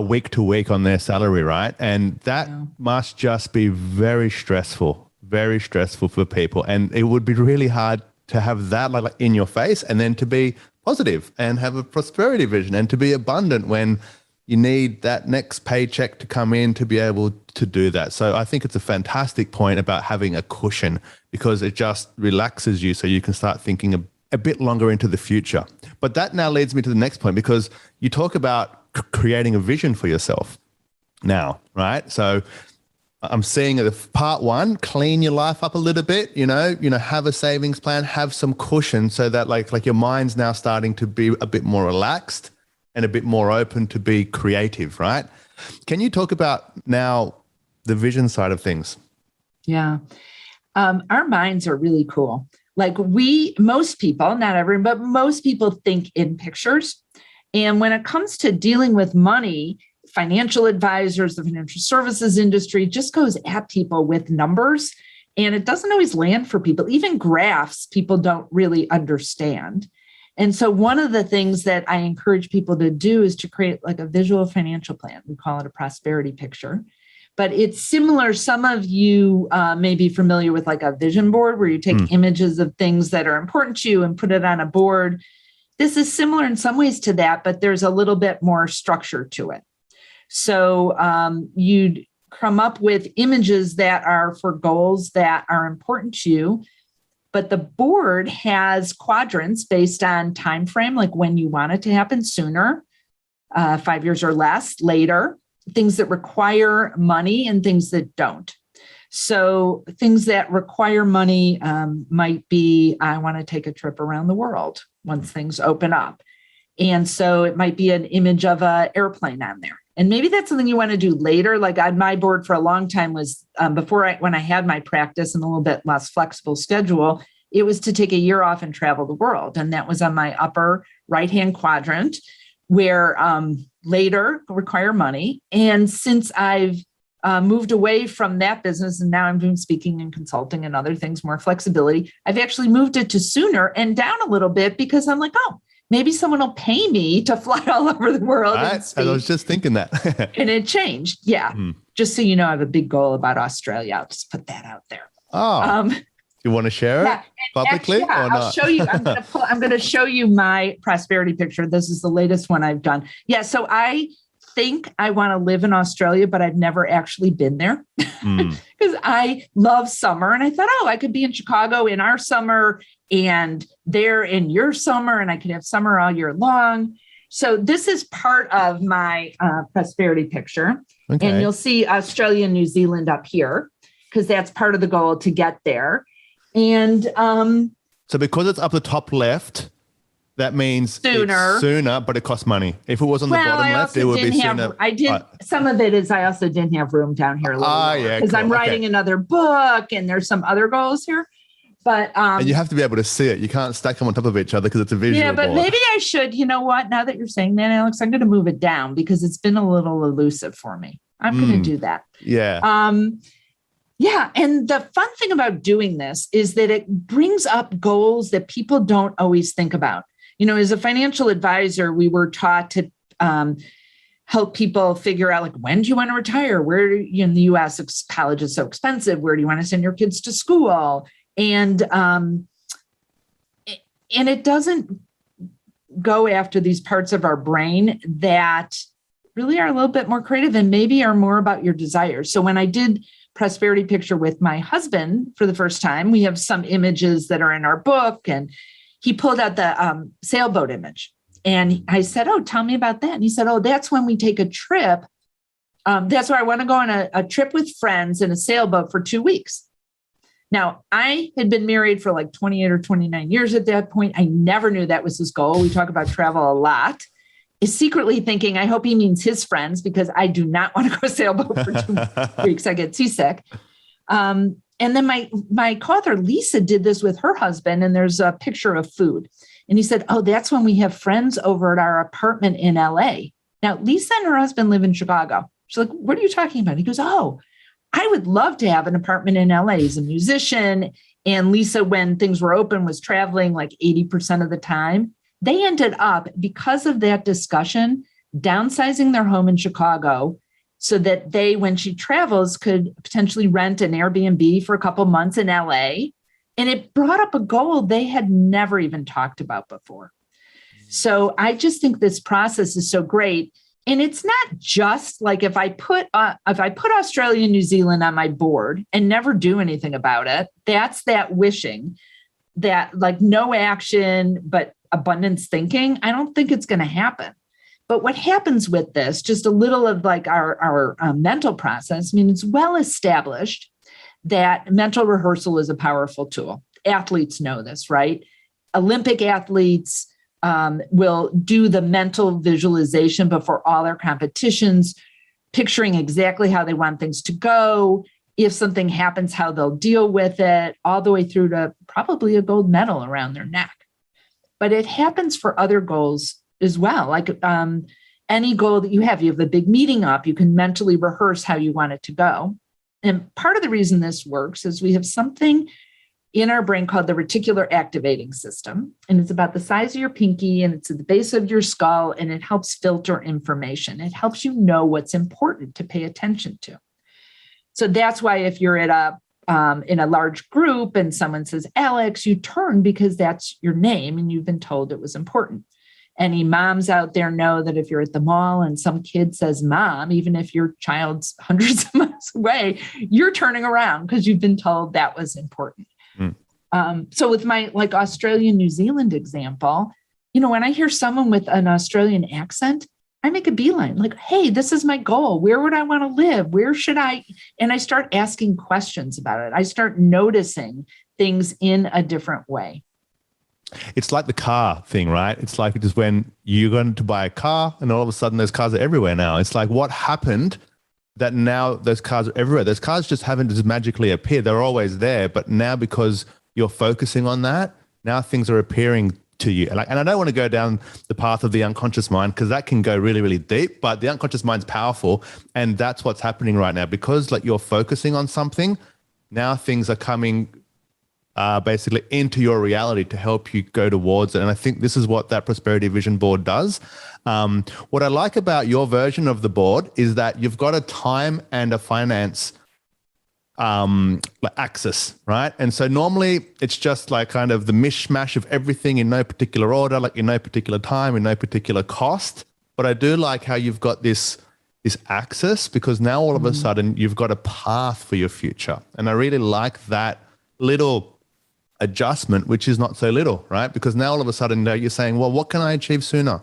week to week on their salary, right? And that must just be very stressful for people. And it would be really hard to have that like in your face and then to be positive and have a prosperity vision and to be abundant when you need that next paycheck to come in to be able to do that. So I think it's a fantastic point about having a cushion because it just relaxes you so you can start thinking a bit longer into the future. But that now leads me to the next point because you talk about creating a vision for yourself now, right? So I'm seeing part one, clean your life up a little bit, have a savings plan, have some cushion so that like your mind's now starting to be a bit more relaxed and a bit more open to be creative, right? Can you talk about now the vision side of things? Yeah. Our minds are really cool. Like most people, not everyone, but most people think in pictures. And when it comes to dealing with money, financial advisors, the financial services industry just goes at people with numbers. And it doesn't always land for people. Even graphs, people don't really understand. And so one of the things that I encourage people to do is to create like a visual financial plan. We call it a prosperity picture. But it's similar. Some of you may be familiar with like a vision board where you take images of things that are important to you and put it on a board. This is similar in some ways to that, but there's a little bit more structure to it. So you'd come up with images that are for goals that are important to you, but the board has quadrants based on time frame, like when you want it to happen sooner, 5 years or less, later, things that require money and things that don't. So things that require money might be, I want to take a trip around the world once things open up. And so it might be an image of an airplane on there. And maybe that's something you want to do later. Like on my board for a long time was when I had my practice and a little bit less flexible schedule, it was to take a year off and travel the world. And that was on my upper right-hand quadrant where later require money. And since I've moved away from that business, and now I'm doing speaking and consulting and other things, more flexibility. I've actually moved it to sooner and down a little bit because I'm like, oh, maybe someone will pay me to fly all over the world. And I was just thinking that. And it changed. Yeah. Just so you know, I have a big goal about Australia. I'll just put that out there. Oh, you want to share it publicly or not? I'll show you. I'm going to show you my prosperity picture. This is the latest one I've done. Yeah. So I think I want to live in Australia, but I've never actually been there because I love summer. And I thought, oh, I could be in Chicago in our summer and there in your summer, and I could have summer all year long. So this is part of my prosperity picture. Okay. And you'll see Australia and New Zealand up here because that's part of the goal to get there. And so because it's up the top left, that means sooner, but it costs money. If it was on the bottom left, it would be sooner. Some of it is I also didn't have room down here because I'm writing another book and there's some other goals here. But and you have to be able to see it. You can't stack them on top of each other because it's a visual. Yeah, but board. Maybe I should. You know what? Now that you're saying that, Alex, I'm going to move it down because it's been a little elusive for me. I'm going to do that. Yeah. Yeah. And the fun thing about doing this is that it brings up goals that people don't always think about. You know, as a financial advisor, we were taught to help people figure out, like, when do you want to retire? Where in the US, college is so expensive. Where do you want to send your kids to school? And it doesn't go after these parts of our brain that really are a little bit more creative and maybe are more about your desires. So when I did prosperity picture with my husband for the first time, we have some images that are in our book, and he pulled out the sailboat image. And I said, oh, tell me about that. And he said, oh, that's when we take a trip. That's where I want to go on a trip with friends in a sailboat for 2 weeks. Now, I had been married for like 28 or 29 years at that point. I never knew that was his goal. We talk about travel a lot. Is secretly thinking, I hope he means his friends, because I do not want to go sailboat for 2 weeks. I get seasick. And then my co-author, Lisa, did this with her husband, and there's a picture of food. And he said, oh, that's when we have friends over at our apartment in LA. Now, Lisa and her husband live in Chicago. She's like, what are you talking about? He goes, oh, I would love to have an apartment in LA. He's a musician. And Lisa, when things were open, was traveling like 80% of the time. They ended up, because of that discussion, downsizing their home in Chicago so that they, when she travels, could potentially rent an Airbnb for a couple months in LA. And it brought up a goal they had never even talked about before. So I just think this process is so great. And it's not just like if I put Australia and New Zealand on my board and never do anything about it, that's that wishing, that like no action, but abundance thinking. I don't think it's going to happen. But what happens with this, just a little of like our mental process, I mean, it's well established that mental rehearsal is a powerful tool. Athletes know this, right? Olympic athletes will do the mental visualization before all their competitions, picturing exactly how they want things to go. If something happens, how they'll deal with it, all the way through to probably a gold medal around their neck. But it happens for other goals as well. Like any goal that you have a big meeting up, you can mentally rehearse how you want it to go. And part of the reason this works is we have something in our brain called the reticular activating system. And it's about the size of your pinky, and it's at the base of your skull, and it helps filter information. It helps you know what's important to pay attention to. So that's why if you're at in a large group and someone says, Alex, you turn because that's your name and you've been told it was important. Any moms out there know that if you're at the mall and some kid says mom, even if your child's hundreds of miles away, you're turning around because you've been told that was important. So with my like Australian, New Zealand example, you know, when I hear someone with an Australian accent, I make a beeline like, hey, this is my goal. Where would I want to live? Where should I? And I start asking questions about it. I start noticing things in a different way. It's like the car thing, right? It's like just when you're going to buy a car and all of a sudden those cars are everywhere now. It's like what happened that now those cars are everywhere. Those cars just haven't just magically appeared. They're always there. But now because you're focusing on that, now things are appearing to you. And I don't want to go down the path of the unconscious mind because that can go really, really deep, but the unconscious mind's powerful. And that's what's happening right now because like you're focusing on something. Now things are coming basically into your reality to help you go towards it. And I think this is what that prosperity vision board does. What I like about your version of the board is that you've got a time and a finance axis, right? And so normally it's just like kind of the mishmash of everything in no particular order, like in no particular time, in no particular cost. But I do like how you've got this axis because now all of a sudden you've got a path for your future. And I really like that little adjustment, which is not so little, right? Because now all of a sudden you're saying, well, what can I achieve sooner?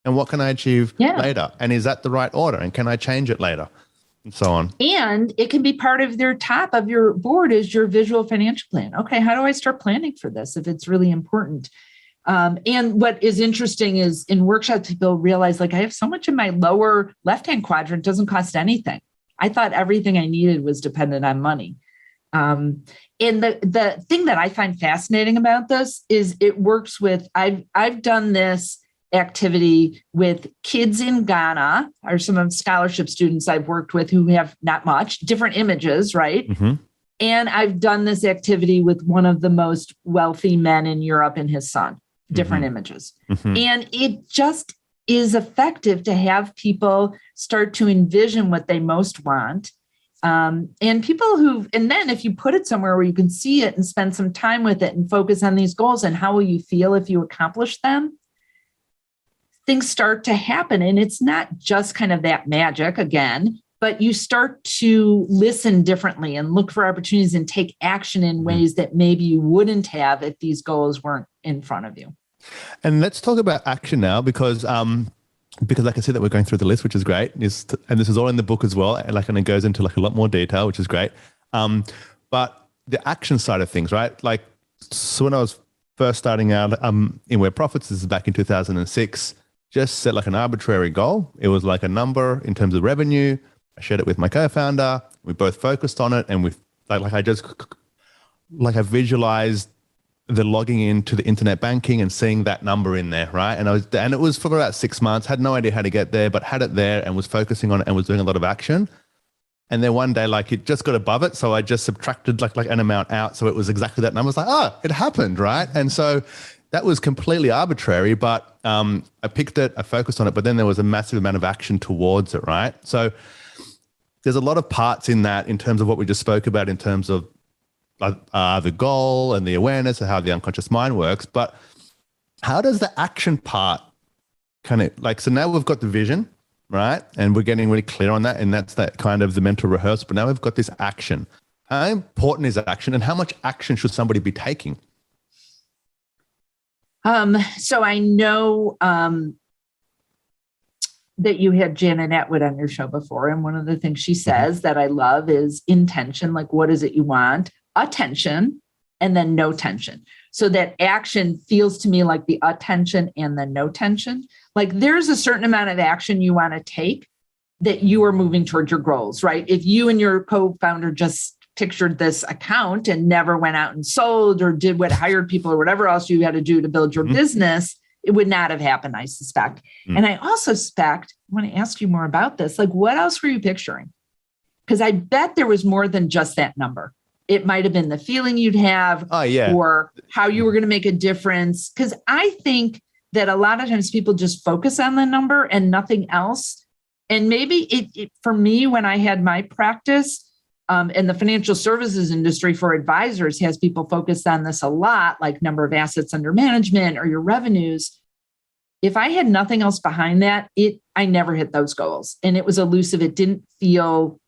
And what can I achieve later? And is that the right order? And can I change it later? And so on. And it can be part of their top of your board is your visual financial plan. Okay, how do I start planning for this if it's really important? And what is interesting is in workshops, people realize like I have so much in my lower left-hand quadrant doesn't cost anything. I thought everything I needed was dependent on money. And the thing that I find fascinating about this is it works with, I've done this activity with kids in Ghana or some of the scholarship students I've worked with who have not much, different images, right? Mm-hmm. And I've done this activity with one of the most wealthy men in Europe and his son, different images. Mm-hmm. And it just is effective to have people start to envision what they most want. And then if you put it somewhere where you can see it and spend some time with it and focus on these goals and how will you feel if you accomplish them, things start to happen. And it's not just kind of that magic again, but you start to listen differently and look for opportunities and take action in ways that maybe you wouldn't have if these goals weren't in front of you. And let's talk about action now because I can see that we're going through the list, which is great. And this is all in the book as well. And it goes into like a lot more detail, which is great. But the action side of things, right? Like, so when I was first starting out in Where Profits, this is back in 2006, just set like an arbitrary goal. It was like a number in terms of revenue. I shared it with my co-founder. We both focused on it. And I visualized the logging into the internet banking and seeing that number in there, right? And it was for about 6 months, had no idea how to get there, but had it there and was focusing on it and was doing a lot of action. And then one day, like it just got above it. So I just subtracted like an amount out. So it was exactly that number. I was like, oh, it happened, right? And so that was completely arbitrary, but I picked it, I focused on it, but then there was a massive amount of action towards it, right? So there's a lot of parts in that in terms of what we just spoke about in terms of the goal and the awareness of how the unconscious mind works. But how does the action part kind of like, so now we've got the vision, right? And we're getting really clear on that. And that's that kind of the mental rehearsal. But now we've got this action. How important is action and how much action should somebody be taking? So I know that you had Janet Atwood on your show before. And one of the things she says that I love is intention. Like, what is it you want? Attention, and then no tension. So that action feels to me like the attention and the no tension. Like there's a certain amount of action you want to take that you are moving toward your goals, right? If you and your co-founder just pictured this account and never went out and sold or did what hired people or whatever else you had to do to build your business, it would not have happened, I suspect. And I also suspect, I want to ask you more about this, like what else were you picturing? Because I bet there was more than just that number. It might have been the feeling you'd have or how you were going to make a difference. Because I think that a lot of times people just focus on the number and nothing else. And maybe it for me, when I had my practice in the financial services industry for advisors, has people focused on this a lot, like number of assets under management or your revenues. If I had nothing else behind that, I never hit those goals. And it was elusive. It didn't feel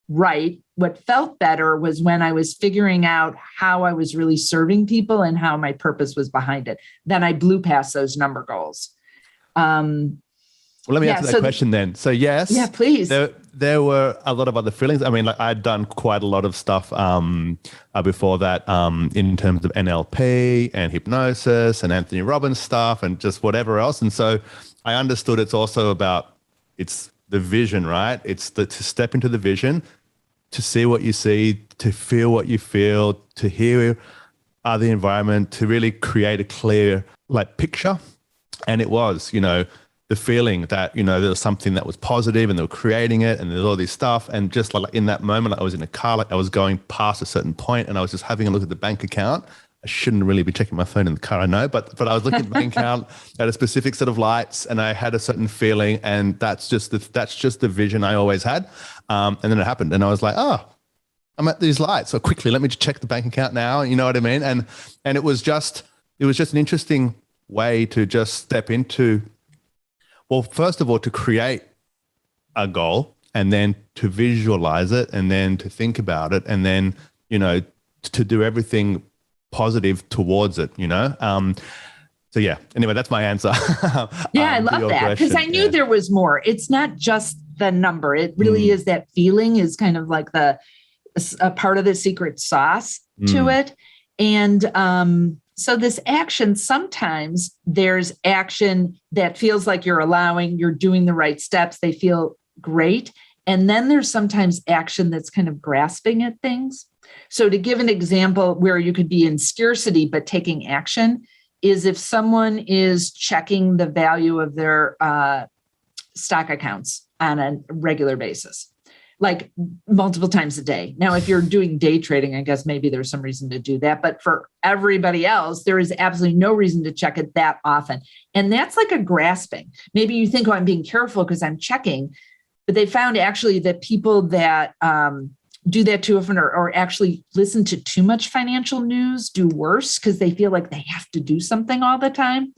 right. What felt better was when I was figuring out how I was really serving people and how my purpose was behind it. Then I blew past those number goals. Well, let me answer that question then. So yes, please. There were a lot of other feelings. I mean, like I'd done quite a lot of stuff before that in terms of NLP and hypnosis and Anthony Robbins stuff and just whatever else. And so I understood it's also about, it's the vision, right? It's to step into the vision, to see what you see, to feel what you feel, to hear the environment to really create a clear picture. And it was, the feeling that, there was something that was positive and they were creating it and there's all this stuff. And just in that moment, I was in a car, I was going past a certain point and I was just having a look at the bank account. I shouldn't really be checking my phone in the car, I know, but I was looking at the bank account at a specific set of lights and I had a certain feeling, and that's just the vision I always had. And then it happened and I was like, oh, I'm at these lights. So quickly, let me just check the bank account now. You know what I mean? And it was just an interesting way to just step into, well, first of all, to create a goal and then to visualize it and then to think about it and then, to do everything positive towards it, So yeah, anyway, that's my answer. Yeah, I love that because I knew there was more. It's not just the number. It really is that feeling is kind of like a part of the secret sauce to it. And so this action, sometimes there's action that feels like you're doing the right steps. They feel great. And then there's sometimes action that's kind of grasping at things. So to give an example where you could be in scarcity, but taking action is if someone is checking the value of their stock accounts on a regular basis, like multiple times a day. Now, if you're doing day trading, I guess maybe there's some reason to do that. But for everybody else, there is absolutely no reason to check it that often. And that's like a grasping. Maybe you think, oh, I'm being careful because I'm checking. But they found actually that people that do that too often or actually listen to too much financial news do worse because they feel like they have to do something all the time.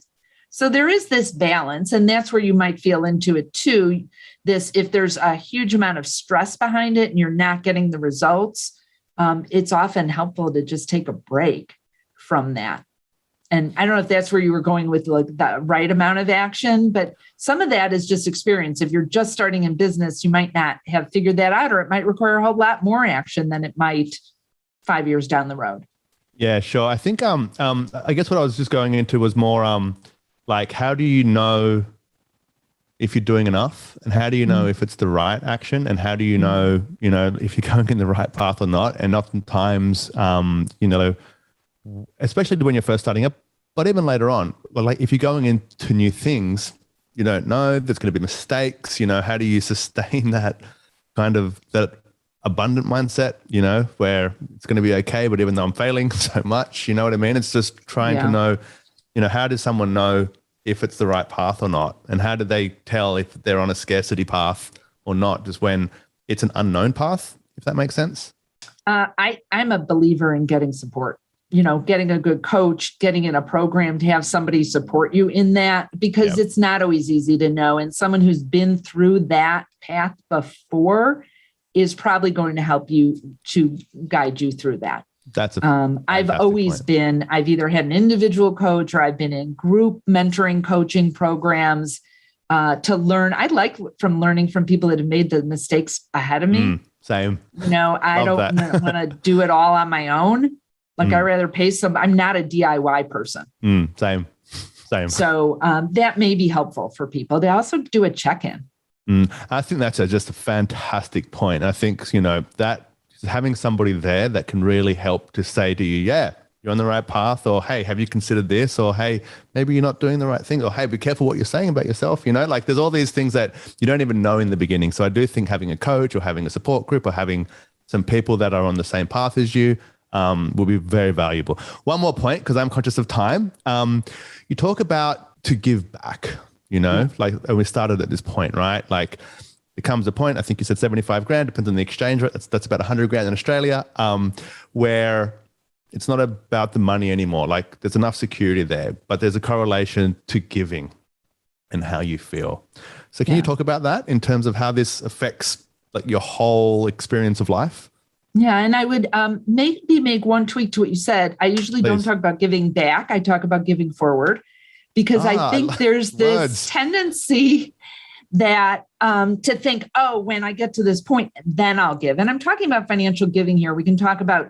So there is this balance, and that's where you might feel into it too. If there's a huge amount of stress behind it and you're not getting the results, it's often helpful to just take a break from that. And I don't know if that's where you were going with the right amount of action, but some of that is just experience. If you're just starting in business, you might not have figured that out, or it might require a whole lot more action than it might 5 years down the road. Yeah, sure. I think I guess what I was just going into was more how do you know if you're doing enough, and how do you know if it's the right action, and how do you know, if you're going in the right path or not? And oftentimes, especially when you're first starting up, but even later on, if you're going into new things, you don't know, there's going to be mistakes, how do you sustain that kind of that abundant mindset, where it's going to be okay, but even though I'm failing so much, you know what I mean? It's just trying to know, how does someone know if it's the right path or not? And how do they tell if they're on a scarcity path or not, just when it's an unknown path, if that makes sense? I'm a believer in getting support, getting a good coach, getting in a program to have somebody support you in that, because it's not always easy to know. And someone who's been through that path before is probably going to help you to guide you through that. That's I've always I've either had an individual coach or I've been in group mentoring coaching programs to learn. I like learning from people that have made the mistakes ahead of me. Same. I don't want to do it all on my own. I'd rather pay I'm not a DIY person. Same. So that may be helpful for people. They also do a check-in. I think that's just a fantastic point. I think, that having somebody there that can really help to say to you, yeah, you're on the right path, or, hey, have you considered this? Or, hey, maybe you're not doing the right thing, or, hey, be careful what you're saying about yourself. There's all these things that you don't even know in the beginning. So I do think having a coach or having a support group or having some people that are on the same path as you will be very valuable. One more point, because I'm conscious of time. You talk about to give back, and we started at this point, right? It comes a point, I think you said 75 grand, depends on the exchange rate. That's about 100 grand in Australia, where it's not about the money anymore. There's enough security there, but there's a correlation to giving and how you feel. So can you talk about that in terms of how this affects your whole experience of life? Yeah. And I would maybe make one tweak to what you said. I usually don't talk about giving back. I talk about giving forward, because I think there's this tendency that to think, oh, when I get to this point, then I'll give. And I'm talking about financial giving here. We can talk about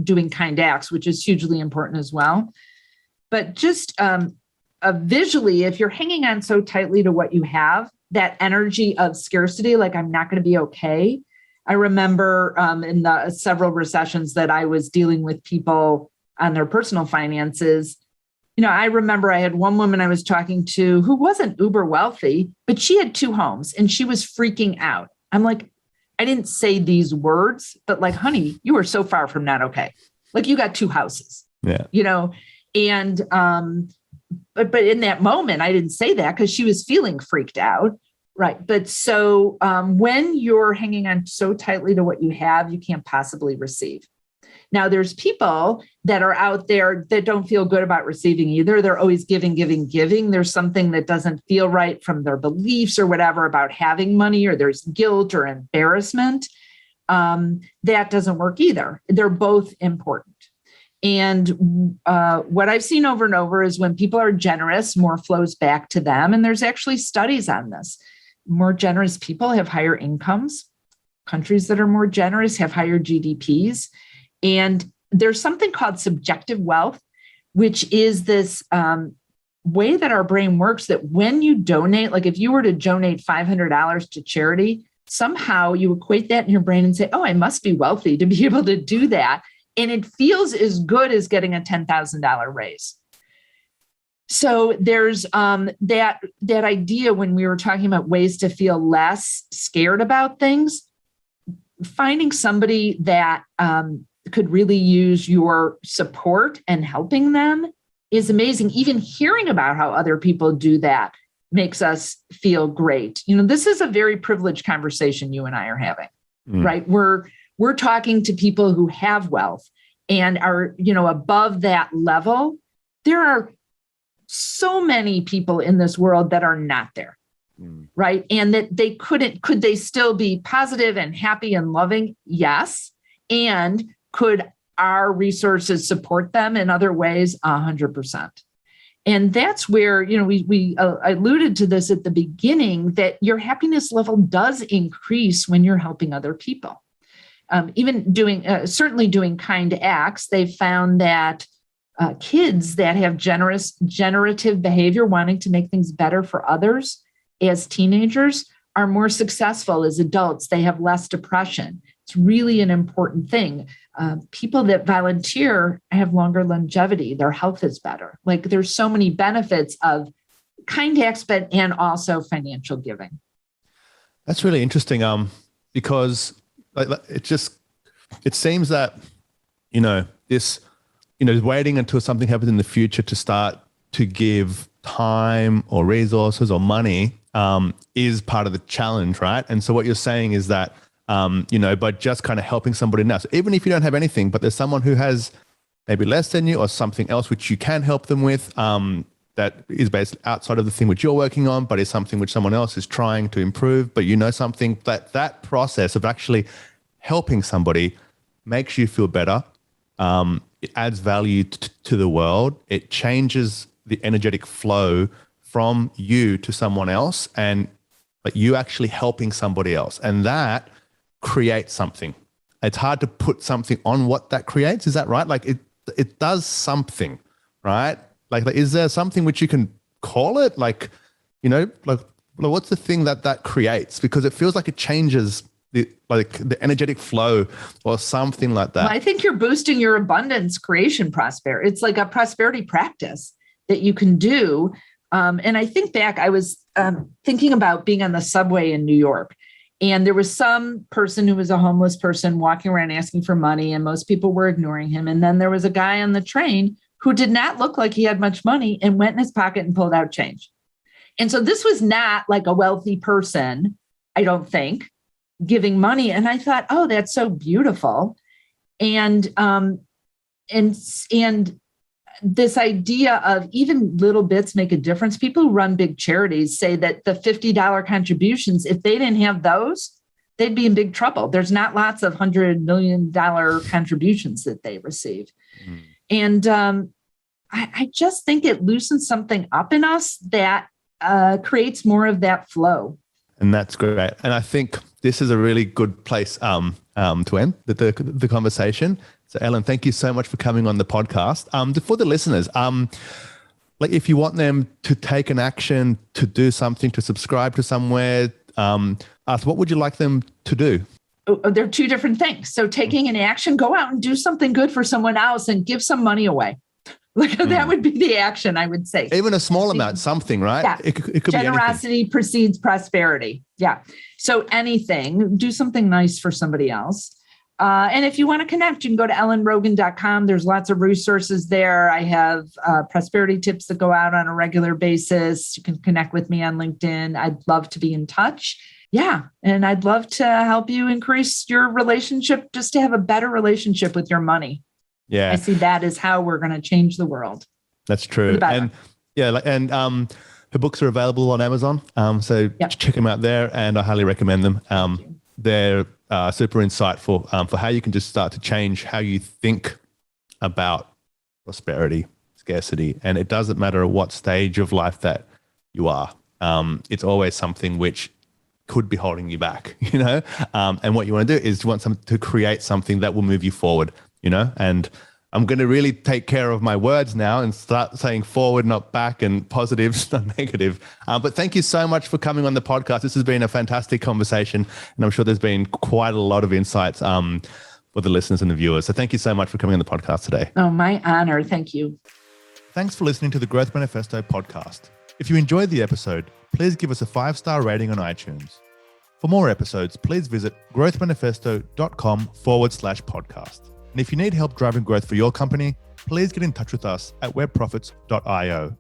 doing kind acts, which is hugely important as well. But just visually, if you're hanging on so tightly to what you have, that energy of scarcity, I'm not going to be okay. I remember in the several recessions that I was dealing with people on their personal finances. I remember I had one woman I was talking to who wasn't uber wealthy, but she had 2 homes and she was freaking out. I'm like, I didn't say these words, but like, honey, you are so far from not okay. Like you got 2 houses, and, but in that moment, I didn't say that because she was feeling freaked out. Right. But so when you're hanging on so tightly to what you have, you can't possibly receive. Now, there's people that are out there that don't feel good about receiving either. They're always giving. There's something that doesn't feel right from their beliefs or whatever about having money, or there's guilt or embarrassment. That doesn't work either. They're both important. And what I've seen over and over is when people are generous, more flows back to them. And there's actually studies on this. More generous people have higher incomes. Countries that are more generous have higher GDPs. And there's something called subjective wealth, which is this way that our brain works, that when you donate, like if you were to donate $500 to charity, somehow you equate that in your brain and say, oh, I must be wealthy to be able to do that. And it feels as good as getting a $10,000 raise. So there's that idea when we were talking about ways to feel less scared about things, finding somebody that could really use your support and helping them is amazing. Even hearing about how other people do that makes us feel great. This is a very privileged conversation you and I are having, right? We're talking to people who have wealth and are, above that level. There are so many people in this world that are not there, right? And that they could they still be positive and happy and loving? Yes. And could our resources support them in other ways? 100%. And that's where, we alluded to this at the beginning, that your happiness level does increase when you're helping other people. Even certainly doing kind acts, they've found that kids that have generative behavior, wanting to make things better for others as teenagers, are more successful as adults. They have less depression. It's really an important thing. People that volunteer have longer longevity. Their health is better. Like there's so many benefits of kind acts, and also financial giving. That's really interesting. Because it seems that, this, waiting until something happens in the future to start to give time or resources or money is part of the challenge, right? And so what you're saying is that, by just kind of helping somebody now, so even if you don't have anything, but there's someone who has maybe less than you or something else which you can help them with, that is basically outside of the thing which you're working on, but is something which someone else is trying to improve, but something, that process of actually helping somebody makes you feel better. It adds value to the world. It changes the energetic flow from you to someone else, and you actually helping somebody else. And that creates something. It's hard to put something on what that creates. Is that right? It does something, right? Is there something which you can call it? What's the thing that creates? Because it feels like it changes the energetic flow or something like that. Well, I think you're boosting your abundance, creation, prosperity. It's like a prosperity practice that you can do. And I think back, I was thinking about being on the subway in New York, and there was some person who was a homeless person walking around asking for money, and most people were ignoring him. And then there was a guy on the train who did not look like he had much money and went in his pocket and pulled out change. And so this was not like a wealthy person, I don't think, giving money. And I thought, oh, that's so beautiful. And this idea of even little bits make a difference. People who run big charities say that the $50 contributions, if they didn't have those, they'd be in big trouble. There's not lots of $100 million contributions that they receive. And I just think it loosens something up in us that creates more of that flow. And that's great. And I think this is a really good place to end the conversation. So Ellen, thank you so much for coming on the podcast. For the listeners, if you want them to take an action, to do something, to subscribe to somewhere, what would you like them to do? they're two different things. So taking an action, go out and do something good for someone else and give some money away. Like that would be the action, I would say. Even a small amount, something, right? Yeah. It could Generosity precedes prosperity. Yeah. So anything, do something nice for somebody else. And if you want to connect, you can go to ellenrogin.com. There's lots of resources there. I have prosperity tips that go out on a regular basis. You can connect with me on LinkedIn. I'd love to be in touch. Yeah. And I'd love to help you increase your relationship, just to have a better relationship with your money. Yeah. I see that as how we're going to change the world. That's true. And her books are available on Amazon. So check them out there, and I highly recommend them. They're super insightful for how you can just start to change how you think about prosperity, scarcity. And it doesn't matter what stage of life that you are. It's always something which could be holding you back, and what you want to do is you want to create something that will move you forward, and I'm going to really take care of my words now and start saying forward, not back, and positive, not negative. But thank you so much for coming on the podcast. This has been a fantastic conversation, and I'm sure there's been quite a lot of insights for the listeners and the viewers. So thank you so much for coming on the podcast today. Oh, my honor. Thank you. Thanks for listening to the Growth Manifesto podcast. If you enjoyed the episode, please give us a 5-star rating on iTunes. For more episodes, please visit growthmanifesto.com/podcast. And if you need help driving growth for your company, please get in touch with us at webprofits.io.